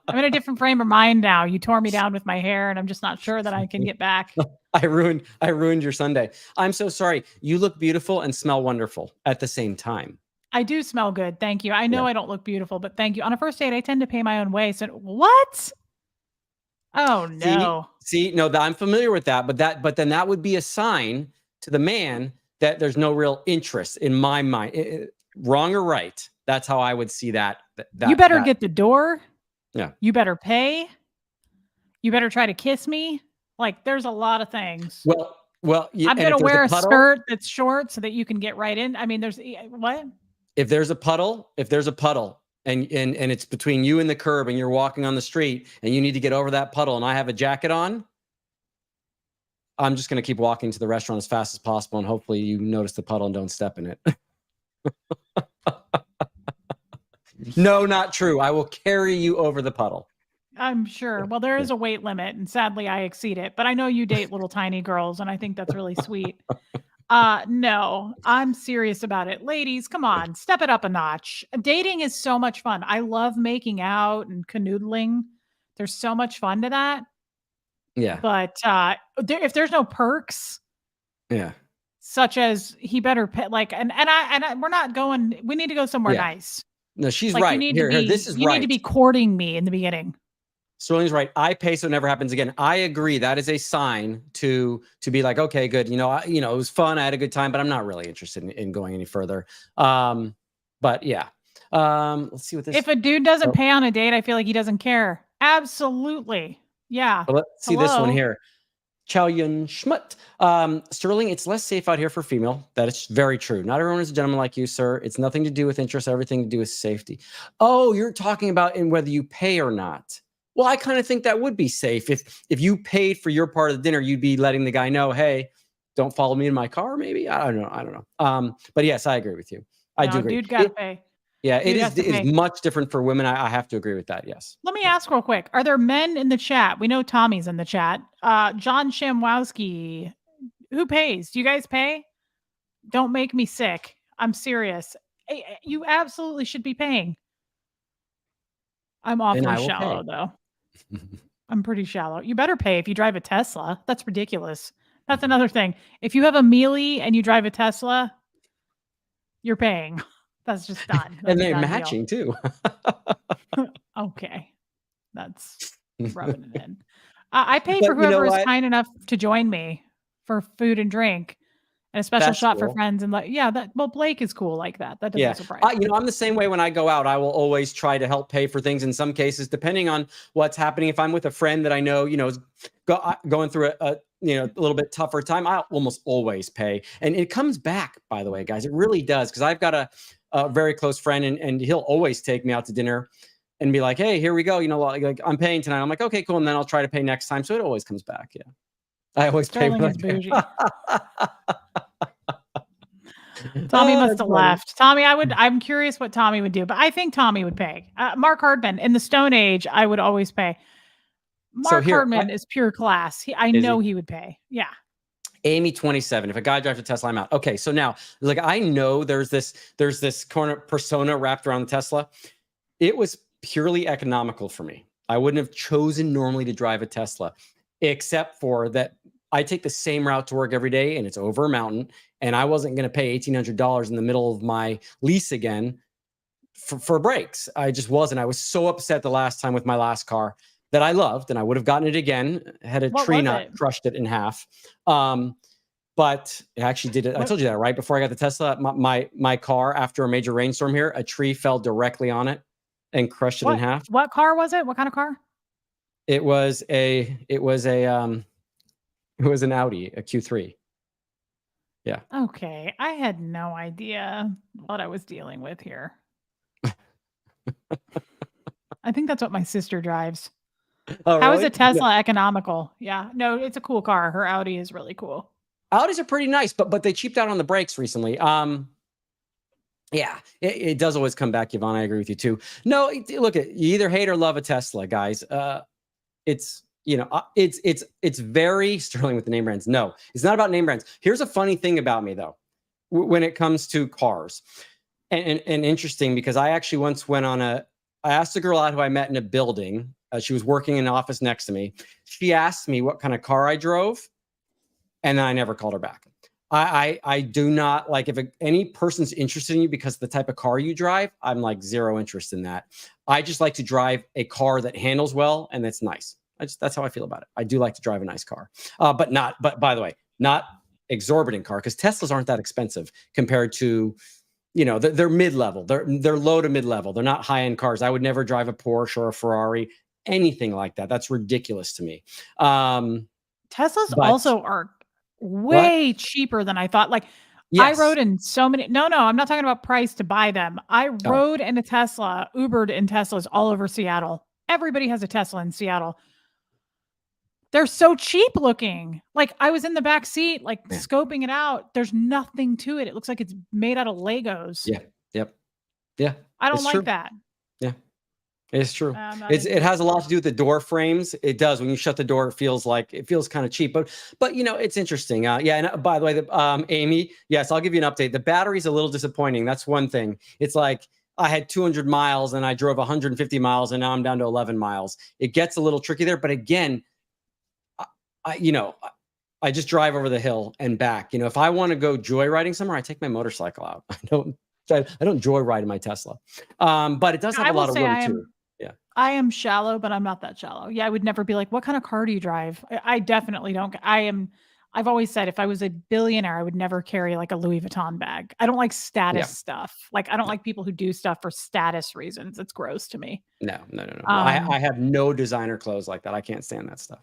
I'm in a different frame of mind now. You tore me down with my hair and I'm just not sure that I can get back. I ruined your Sunday. I'm so sorry. You look beautiful and smell wonderful at the same time. I do smell good. Thank you. I know I don't look beautiful, but thank you. On a first date, I tend to pay my own way. So what? Oh no. No, I'm familiar with that, but then that would be a sign to the man that there's no real interest in my mind. Wrong or right. That's how I would see that. You better get the door. Yeah. You better pay. You better try to kiss me. Like, there's a lot of things. Well, I'm going to wear a skirt that's short so that you can get right in. I mean, there's what? If there's a puddle and it's between you and the curb and you're walking on the street and you need to get over that puddle and I have a jacket on, I'm just going to keep walking to the restaurant as fast as possible. And hopefully you notice the puddle and don't step in it. No, not true. I will carry you over the puddle. I'm sure. Well, there is a weight limit, and sadly, I exceed it. But I know you date little tiny girls, and I think that's really sweet. No, I'm serious about it. Ladies, come on, step it up a notch. Dating is so much fun. I love making out and canoodling. There's so much fun to that. Yeah. But if there's no perks, such as he better pay, like, and we're not going. We need to go somewhere nice. No, she's right. This is right. You need to be courting me in the beginning. Sterling's right. I pay so it never happens again. I agree. That is a sign to be like, okay, good. It was fun. I had a good time, but I'm not really interested in going any further. But yeah. Let's see what this. If a dude doesn't pay on a date, I feel like he doesn't care. Absolutely. Yeah. Well, let's see this one here. Chow Yun Schmutt. Sterling, it's less safe out here for female. That is very true. Not everyone is a gentleman like you, sir. It's nothing to do with interest, everything to do with safety. Oh, you're talking about in whether you pay or not. Well, I kind of think that would be safe. If you paid for your part of the dinner, you'd be letting the guy know, hey, don't follow me in my car, maybe. I don't know. But yes, I agree with you. I do agree. Dude gotta pay. Yeah, it is much different for women. I have to agree with that. Yes. Let me ask real quick. Are there men in the chat? We know Tommy's in the chat. John Shamwowski, who pays? Do you guys pay? Don't make me sick. I'm serious. You absolutely should be paying. I'm awfully shallow, though. I'm pretty shallow. You better pay if you drive a Tesla. That's ridiculous. That's another thing. If you have a Mealy and you drive a Tesla, you're paying. That's just done. And they're matching too. Okay. That's rubbing it in. I pay for whoever is kind enough to join me for food and drink. And a special shot for friends and Blake is cool like that. That doesn't surprise me. I'm the same way when I go out. I will always try to help pay for things in some cases, depending on what's happening. If I'm with a friend that I know, is going through a little bit tougher time, I'll almost always pay. And it comes back, by the way, guys. It really does. Because I've got a very close friend and he'll always take me out to dinner and be like, hey, here we go. Like I'm paying tonight. I'm like, okay, cool. And then I'll try to pay next time. So it always comes back. Yeah. I always pay. Bougie. Tommy must have left. Tommy, I'm curious what Tommy would do, but I think Tommy would pay. Mark Hardman in the Stone Age, I would always pay. Mark Hardman is pure class. I know he would pay. Yeah. Amy 27. If a guy drives a Tesla, I'm out. Okay, so now, like, I know there's this corner persona wrapped around the Tesla. It was purely economical for me. I wouldn't have chosen normally to drive a Tesla, except for that I take the same route to work every day, and it's over a mountain, and I wasn't going to pay $1,800 in the middle of my lease again for brakes. I just wasn't. I was so upset the last time with my last car that I loved, and I would have gotten it again had a tree not crushed it in half. But it actually did it. I told you that right before I got the Tesla. My car, after a major rainstorm here, a tree fell directly on it and crushed it in half. What car was it? What kind of car? It was an Audi, a Q3. Yeah. Okay. I had no idea what I was dealing with here. I think that's what my sister drives. Oh, How is a Tesla economical? Yeah. No, it's a cool car. Her Audi is really cool. Audis are pretty nice, but they cheaped out on the brakes recently. Yeah, it does always come back, Yvonne. I agree with you too. No, look, you either hate or love a Tesla, guys. It's very Sterling with the name brands. No, it's not about name brands. Here's a funny thing about me though, when it comes to cars, and interesting because I actually once went on I asked a girl out who I met in a building. She was working in an office next to me. She asked me what kind of car I drove, and then I never called her back. I do not like if any person's interested in you because of the type of car you drive. I'm like zero interest in that. I just like to drive a car that handles well and that's nice. That's how I feel about it. I do like to drive a nice car, but by the way, not exorbitant car because Teslas aren't that expensive compared to, they're mid-level. They're low to mid-level. They're not high-end cars. I would never drive a Porsche or a Ferrari, anything like that. That's ridiculous to me. Teslas also are way cheaper than I thought. Like I rode in so many. No, I'm not talking about price to buy them. I rode in a Tesla, Ubered in Teslas all over Seattle. Everybody has a Tesla in Seattle. They're so cheap looking. Like I was in the back seat, like scoping it out. There's nothing to it. It looks like it's made out of Legos. Yeah. Yep. Yeah. I don't like that. Yeah. It's true. It has a lot to do with the door frames. It does. When you shut the door, it feels kind of cheap. But it's interesting. And by the way, Amy, yes, I'll give you an update. The battery's a little disappointing. That's one thing. It's like I had 200 miles and I drove 150 miles and now I'm down to 11 miles. It gets a little tricky there. But again, I just drive over the hill and back. If I want to go joyriding somewhere, I take my motorcycle out. I don't joyride in my Tesla. But it does have a lot of room too. Yeah. I am shallow, but I'm not that shallow. Yeah. I would never be like, what kind of car do you drive? I definitely don't. I've always said if I was a billionaire, I would never carry like a Louis Vuitton bag. I don't like status stuff. Like I don't like people who do stuff for status reasons. It's gross to me. No. I have no designer clothes like that. I can't stand that stuff.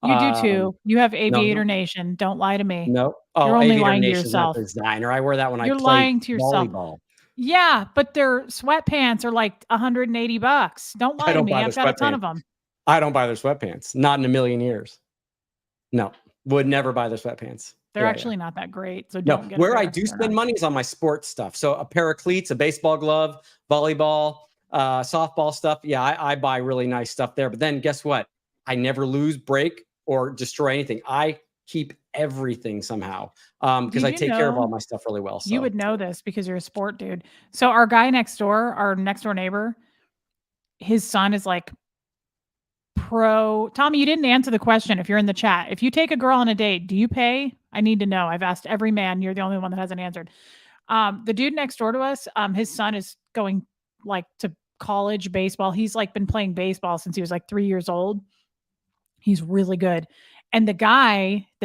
You do too. You have Aviator Nation. Don't lie to me. No. You're only lying to yourself. Designer. I wear that when You're I play lying to yourself. volleyball. Yeah, but their sweatpants are like $180. Don't lie to me. I've got a ton of them. I don't buy their sweatpants. Not in a million years. No, would never buy their sweatpants. They're actually not that great. So don't get where I do spend money is on my sports stuff. So a pair of cleats, a baseball glove, volleyball, softball stuff. Yeah, I buy really nice stuff there. But then guess what? I never lose, break, or destroy anything. I keep everything somehow because I take care of all my stuff really well. So. You would know this because you're a sport dude. So our guy next door, our next door neighbor, his son is like pro. Tommy, you didn't answer the question. If you're in the chat, if you take a girl on a date, do you pay? I need to know. I've asked every man. You're the only one that hasn't answered. The dude next door to us, his son is going like to college baseball. He's like been playing baseball since he was like 3 years old. He's really good. And the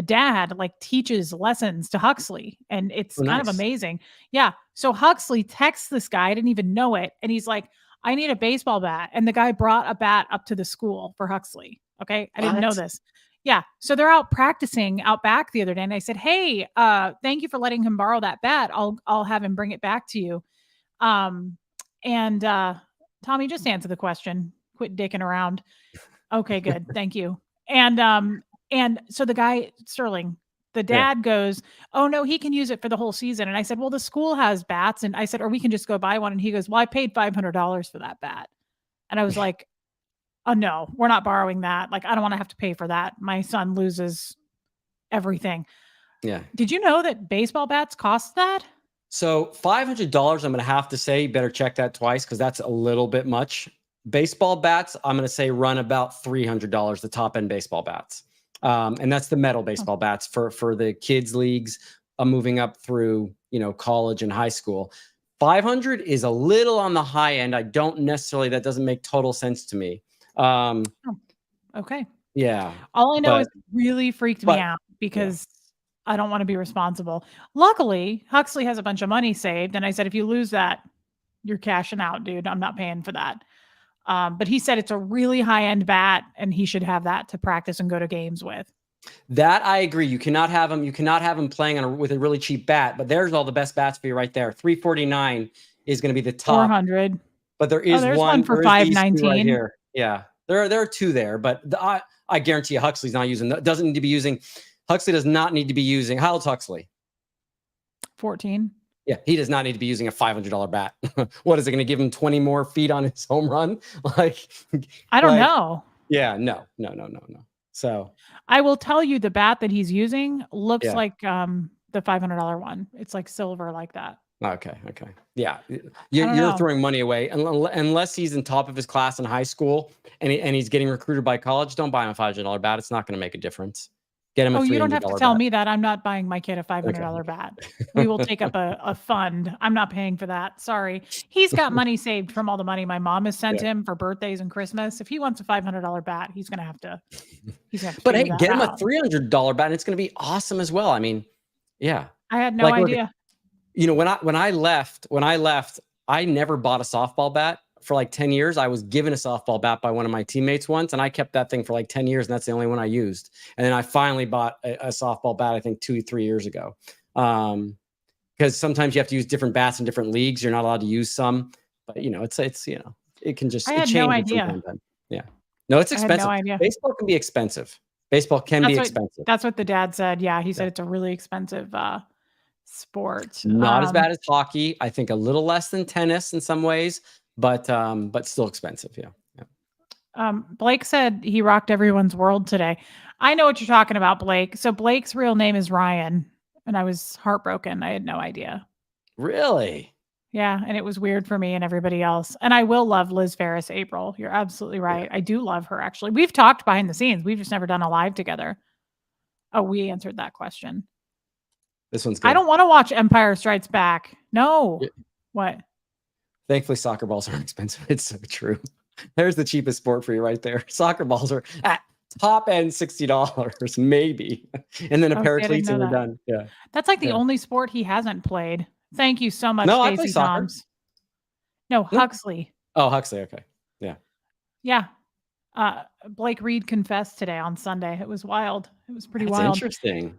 dad, like teaches lessons to Huxley, and it's kind of nice. amazing. Yeah. So Huxley texts this guy, I didn't even know it. And he's like, I need a baseball bat. And the guy brought a bat up to the school for Huxley. Okay. I didn't know this. Yeah. So they're out practicing out back the other day. And I said, hey, thank you for letting him borrow that bat. I'll have him bring it back to you. And Tommy, just answer the question. Quit dicking around. Okay, good. Thank you. And so the guy, Sterling, the dad goes, oh no, he can use it for the whole season. And I said, well, the school has bats. And I said, or we can just go buy one. And he goes, well, I paid $500 for that bat. And I was like, oh no, we're not borrowing that. Like, I don't want to have to pay for that. My son loses everything. Yeah. Did you know that baseball bats cost that? So $500, I'm going to have to say, you better check that twice because that's a little bit much. Baseball bats, I'm going to say run about $300, the top end baseball bats. And that's the metal baseball bats for the kids leagues moving up through, college and high school. 500 is a little on the high end. That doesn't make total sense to me. Okay. Yeah. All I know is it really freaked me out because I don't want to be responsible. Luckily, Huxley has a bunch of money saved. And I said, if you lose that, you're cashing out, dude. I'm not paying for that. But he said it's a really high-end bat and he should have that to practice and go to games with. That I agree. You cannot have him playing with a really cheap bat, but there's all the best bats for you right there. $349 is going to be the top. 400. But there is one for $519 right here. Yeah. There are two there, but I guarantee you Huxley's not using, doesn't need to be using. Huxley does not need to be using. How old's Huxley? 14. Yeah, he does not need to be using a $500 bat. What is it going to give him 20 more feet on his home run? I don't know. Yeah, no. So I will tell you the bat that he's using looks like the $500 one. It's like silver like that. Okay. Yeah. You're throwing money away unless he's in top of his class in high school and he's getting recruited by college. Don't buy him a $500 bat. It's not going to make a difference. Get him a $300 bat. You don't have to tell me that. I'm not buying my kid a $500 bat. We will take up a fund. I'm not paying for that. Sorry. He's got money saved from all the money my mom has sent him for birthdays and Christmas. If he wants a $500 bat, he's going to have to. But hey, get him a $300 bat and it's going to be awesome as well. I mean, yeah. I had no idea. When I left, I never bought a softball bat for like 10 years. I was given a softball bat by one of my teammates once, and I kept that thing for like 10 years, and that's the only one I used. And then I finally bought a softball bat, I think 2-3 years ago. Because sometimes you have to use different bats in different leagues. You're not allowed to use some, but it can just. I had no idea. Yeah. No, it's expensive. I had no idea. Baseball can be expensive. Baseball can be expensive. That's what the dad said. Yeah, he said it's a really expensive sport. Not as bad as hockey. I think a little less than tennis in some ways, but still expensive. Yeah. Blake said he rocked everyone's world today. I know what you're talking about, Blake. So Blake's real name is Ryan, and I was heartbroken. I had no idea. Really? Yeah, and it was weird for me and everybody else. And I will love Liz Ferris, April. You're absolutely right. Yeah. I do love her, actually. We've talked behind the scenes. We've just never done a live together. Oh, we answered that question. This one's good. I don't want to watch Empire Strikes Back. No. Yeah. What? Thankfully, soccer balls aren't expensive. It's so true. There's the cheapest sport for you right there. Soccer balls are at top end $60, maybe. And then a pair of cleats and we're done. Yeah. That's like the only sport he hasn't played. Thank you so much, Stacey Toms. No, Huxley. Oh, Huxley. Okay. Yeah. Yeah. Blake Reed confessed today on Sunday. It was wild. It was pretty wild. Interesting.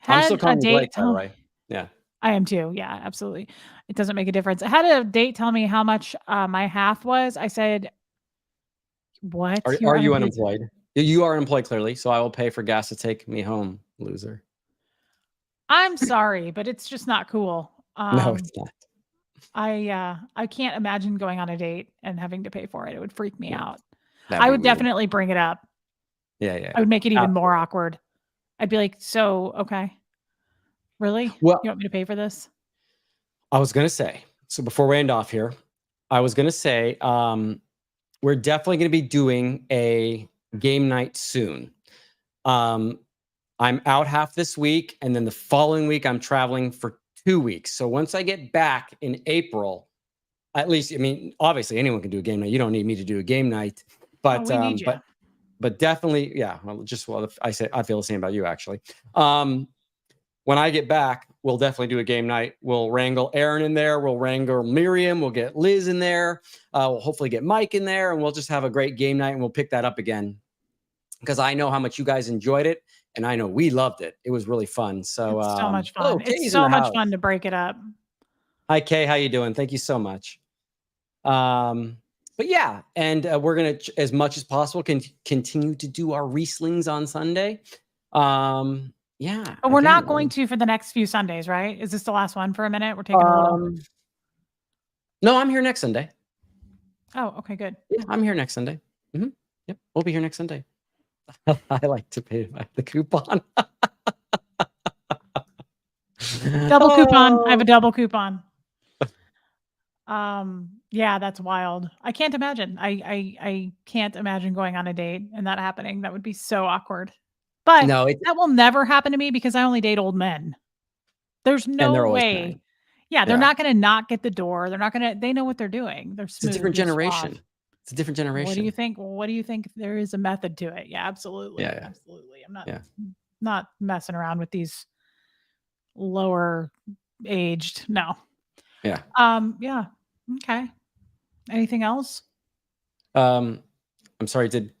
I'm still calling Blake, by the way. Yeah. I am too. Yeah, absolutely. It doesn't make a difference. I had a date tell me how much my half was. I said, what? Are you unemployed? You are unemployed, clearly. So I will pay for gas to take me home, loser. I'm sorry, but it's just not cool. No, it's not. I can't imagine going on a date and having to pay for it. It would freak me out. I would definitely bring it up. Yeah. I would make it even more awkward. I'd be like, so, okay. Really? Well, you want me to pay for this? I was going to say, so before we end off here, I was going to say, we're definitely going to be doing a game night soon. I'm out half this week, and then the following week I'm traveling for 2 weeks. So once I get back in April, at least, I mean, obviously anyone can do a game night. You don't need me to do a game night, but definitely, yeah. Well, I feel the same about you actually. When I get back, we'll definitely do a game night. We'll wrangle Aaron in there. We'll wrangle Miriam. We'll get Liz in there. We'll hopefully get Mike in there, and we'll just have a great game night, and we'll pick that up again because I know how much you guys enjoyed it, and I know we loved it. It was really fun. So it's so much fun. It's so much fun to break it up. Hi, Kay. How you doing? Thank you so much. But yeah, and we're going to, as much as possible, continue to do our Rieslings on Sunday. Yeah. But we're not going to for the next few Sundays, right? Is this the last one for a minute? We're taking a little. No, I'm here next Sunday. Oh, okay, good. Yeah, I'm here next Sunday. Mm-hmm. Yep, we'll be here next Sunday. I like to pay the coupon. Double coupon. I have a double coupon. Yeah, that's wild. I can't imagine. I can't imagine going on a date and that happening. That would be so awkward. But no, that will never happen to me because I only date old men. There's no way. Yeah, they're not going to knock at the door. They're not going to. They know what they're doing. They're smooth. It's a different generation. It's a different generation. What do you think? What do you think? There is a method to it. Yeah, absolutely. Yeah. Absolutely. I'm not messing around with these lower aged. No. Yeah. Yeah. Okay. Anything else? I'm sorry. Did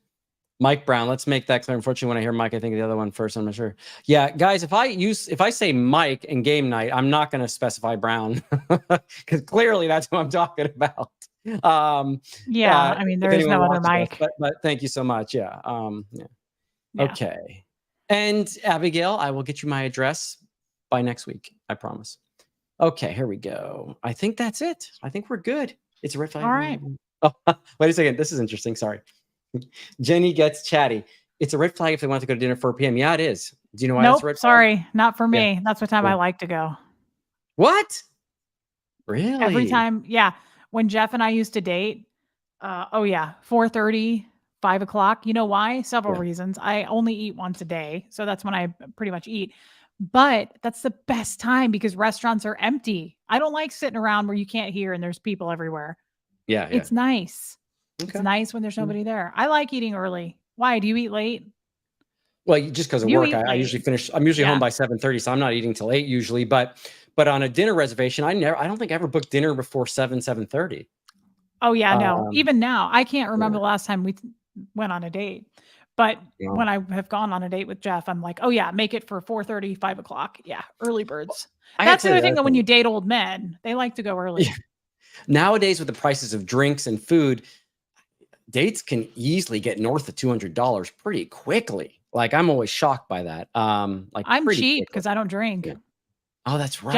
Mike Brown? Let's make that clear. Unfortunately, when I hear Mike, I think of the other one first. I'm not sure. Yeah, guys, if I say Mike and game night, I'm not going to specify Brown because clearly that's who I'm talking about. Yeah, I mean there is no other Mike. But thank you so much. Yeah. Okay. And Abigail, I will get you my address by next week. I promise. Okay, here we go. I think that's it. I think we're good. It's a red flag. All right. Oh, wait a second. This is interesting. Sorry. Jenny gets chatty. It's a red flag if they want to go to dinner at 4 p.m. Yeah, it is. Do you know why that's a red flag? Sorry, not for me. Yeah. That's what time I like to go. What? Really? Every time. Yeah. When Jeff and I used to date, 4:30, 5 o'clock. You know why? Several reasons. I only eat once a day. So that's when I pretty much eat. But that's the best time because restaurants are empty. I don't like sitting around where you can't hear and there's people everywhere. Yeah. It's nice. Okay. It's nice when there's nobody there. I like eating early. Why? Do you eat late? Well, just because of work, I usually finish. I'm usually home by 7:30, so I'm not eating till 8 usually. But on a dinner reservation, I don't think I ever booked dinner before 7:30. Oh yeah, no. Even now, I can't remember the last time we went on a date. But when I have gone on a date with Jeff, I'm like, oh yeah, make it for 4:30, 5 o'clock. Yeah, early birds. That's the other thing that when you date old men, they like to go early. Yeah. Nowadays, with the prices of drinks and food, dates can easily get north of $200 pretty quickly. Like I'm always shocked by that. Like I'm cheap because I don't drink. Yeah. Oh, that's right.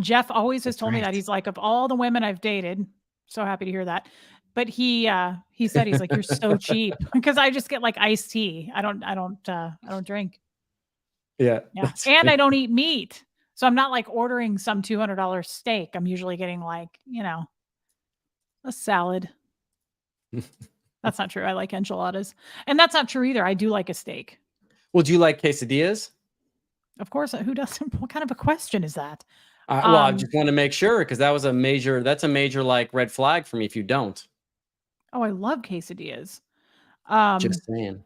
Jeff always has told me that. He's like, of all the women I've dated, so happy to hear that. But he said, he's like, you're so cheap because I just get like iced tea. I don't drink. Yeah. And I don't eat meat. So I'm not like ordering some $200 steak. I'm usually getting like, a salad. That's not true. I like enchiladas. And that's not true either. I do like a steak. Well, do you like quesadillas? Of course. Who doesn't? What kind of a question is that? Well, I just want to make sure because that's a major like red flag for me if you don't. Oh, I love quesadillas. Just saying.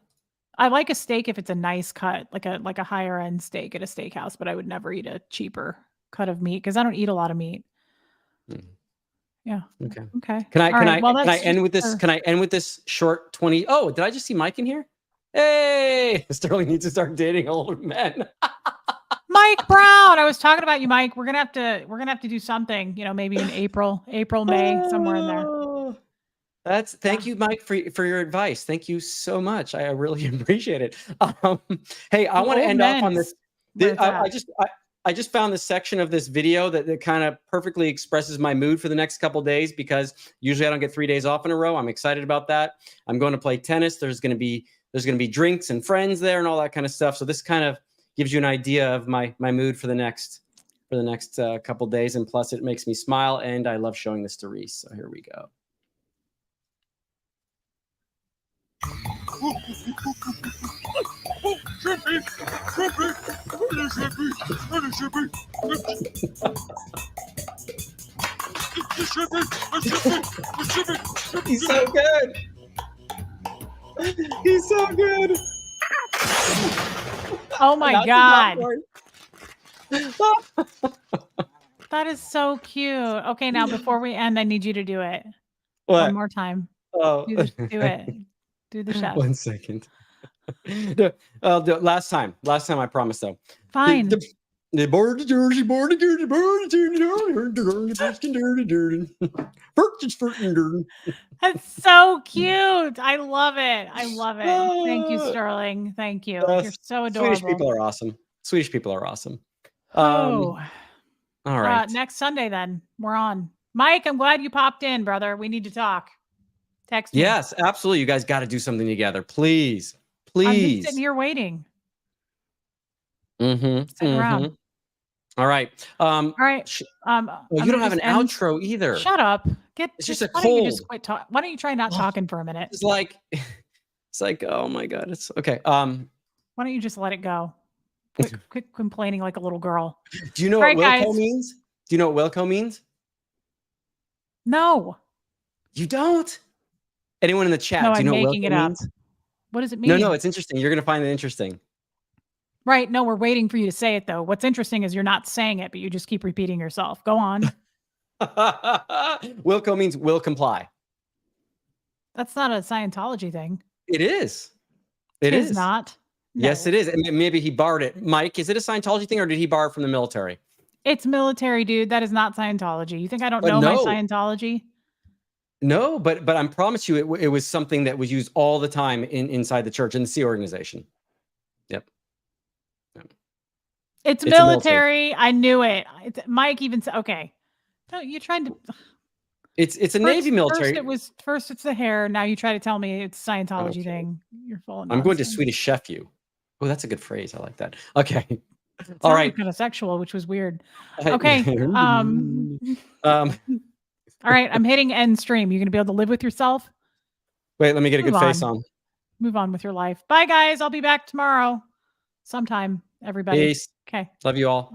I like a steak if it's a nice cut, like a higher end steak at a steakhouse, but I would never eat a cheaper cut of meat because I don't eat a lot of meat. Yeah. Okay. Can I end with this? Can I end with this short 20? Oh, did I just see Mike in here? Hey, Sterling needs to start dating older men. Mike Brown. I was talking about you, Mike. We're gonna have to do something. Maybe in April, May, somewhere in there. Thank you, Mike, for your advice. Thank you so much. I really appreciate it. Hey, I want to end off on this. I just found this section of this video that kind of perfectly expresses my mood for the next couple of days because usually I don't get 3 days off in a row. I'm excited about that. I'm going to play tennis. There's going to be drinks and friends there and all that kind of stuff. So this kind of gives you an idea of my mood for the next couple of days. And plus it makes me smile. And I love showing this to Reese. So here we go. He's so good. He's so good. Oh my God. That is so cute. Okay, now before we end, I need you to do it. What? One more time. Oh. Do it. Do the chef. 1 second. Last time I promise though. Fine. The board dirty, That's so cute. I love it. Thank you, Sterling. Thank you. You're so adorable. Swedish people are awesome. Oh. All right. Next Sunday then. We're on. Mike, I'm glad you popped in, brother. We need to talk. Text me. Yes, absolutely. You guys got to do something together. Please. I'm just sitting here waiting. Sitting around. All right. All right. You don't have an outro either. Shut up. It's just a cold. Why don't you just quit talking? Why don't you try not talking for a minute? It's like, oh my God. It's okay. Why don't you just let it go? Quit complaining like a little girl. Do you know what Wilco means? Do you know what Wilco means? No. You don't? Anyone in the chat? No, do you know I'm making what it up. Means? What does it mean? No, it's interesting. You're going to find it interesting. Right. No, we're waiting for you to say it, though. What's interesting is you're not saying it, but you just keep repeating yourself. Go on. Wilco means will comply. That's not a Scientology thing. It is. It is not. No. Yes, it is. And maybe he borrowed it. Mike, is it a Scientology thing or did he borrow it from the military? It's military, dude. That is not Scientology. You think I don't know my Scientology? No, but I promise you it was something that was used all the time inside the church and the Sea organization. Yep. It's military. I knew it. Mike even said, okay. No, you're trying to. It's a Navy military. First it's the hair. Now you try to tell me it's a Scientology thing. You're full of nonsense. I'm going to Swedish chef you. Oh, that's a good phrase. I like that. Okay. All right. Kind of sexual, which was weird. Okay. All right. I'm hitting end stream. You're going to be able to live with yourself. Wait, let me get a good face on. Move on with your life. Bye, guys. I'll be back tomorrow sometime, everybody. Peace. Okay. Love you all.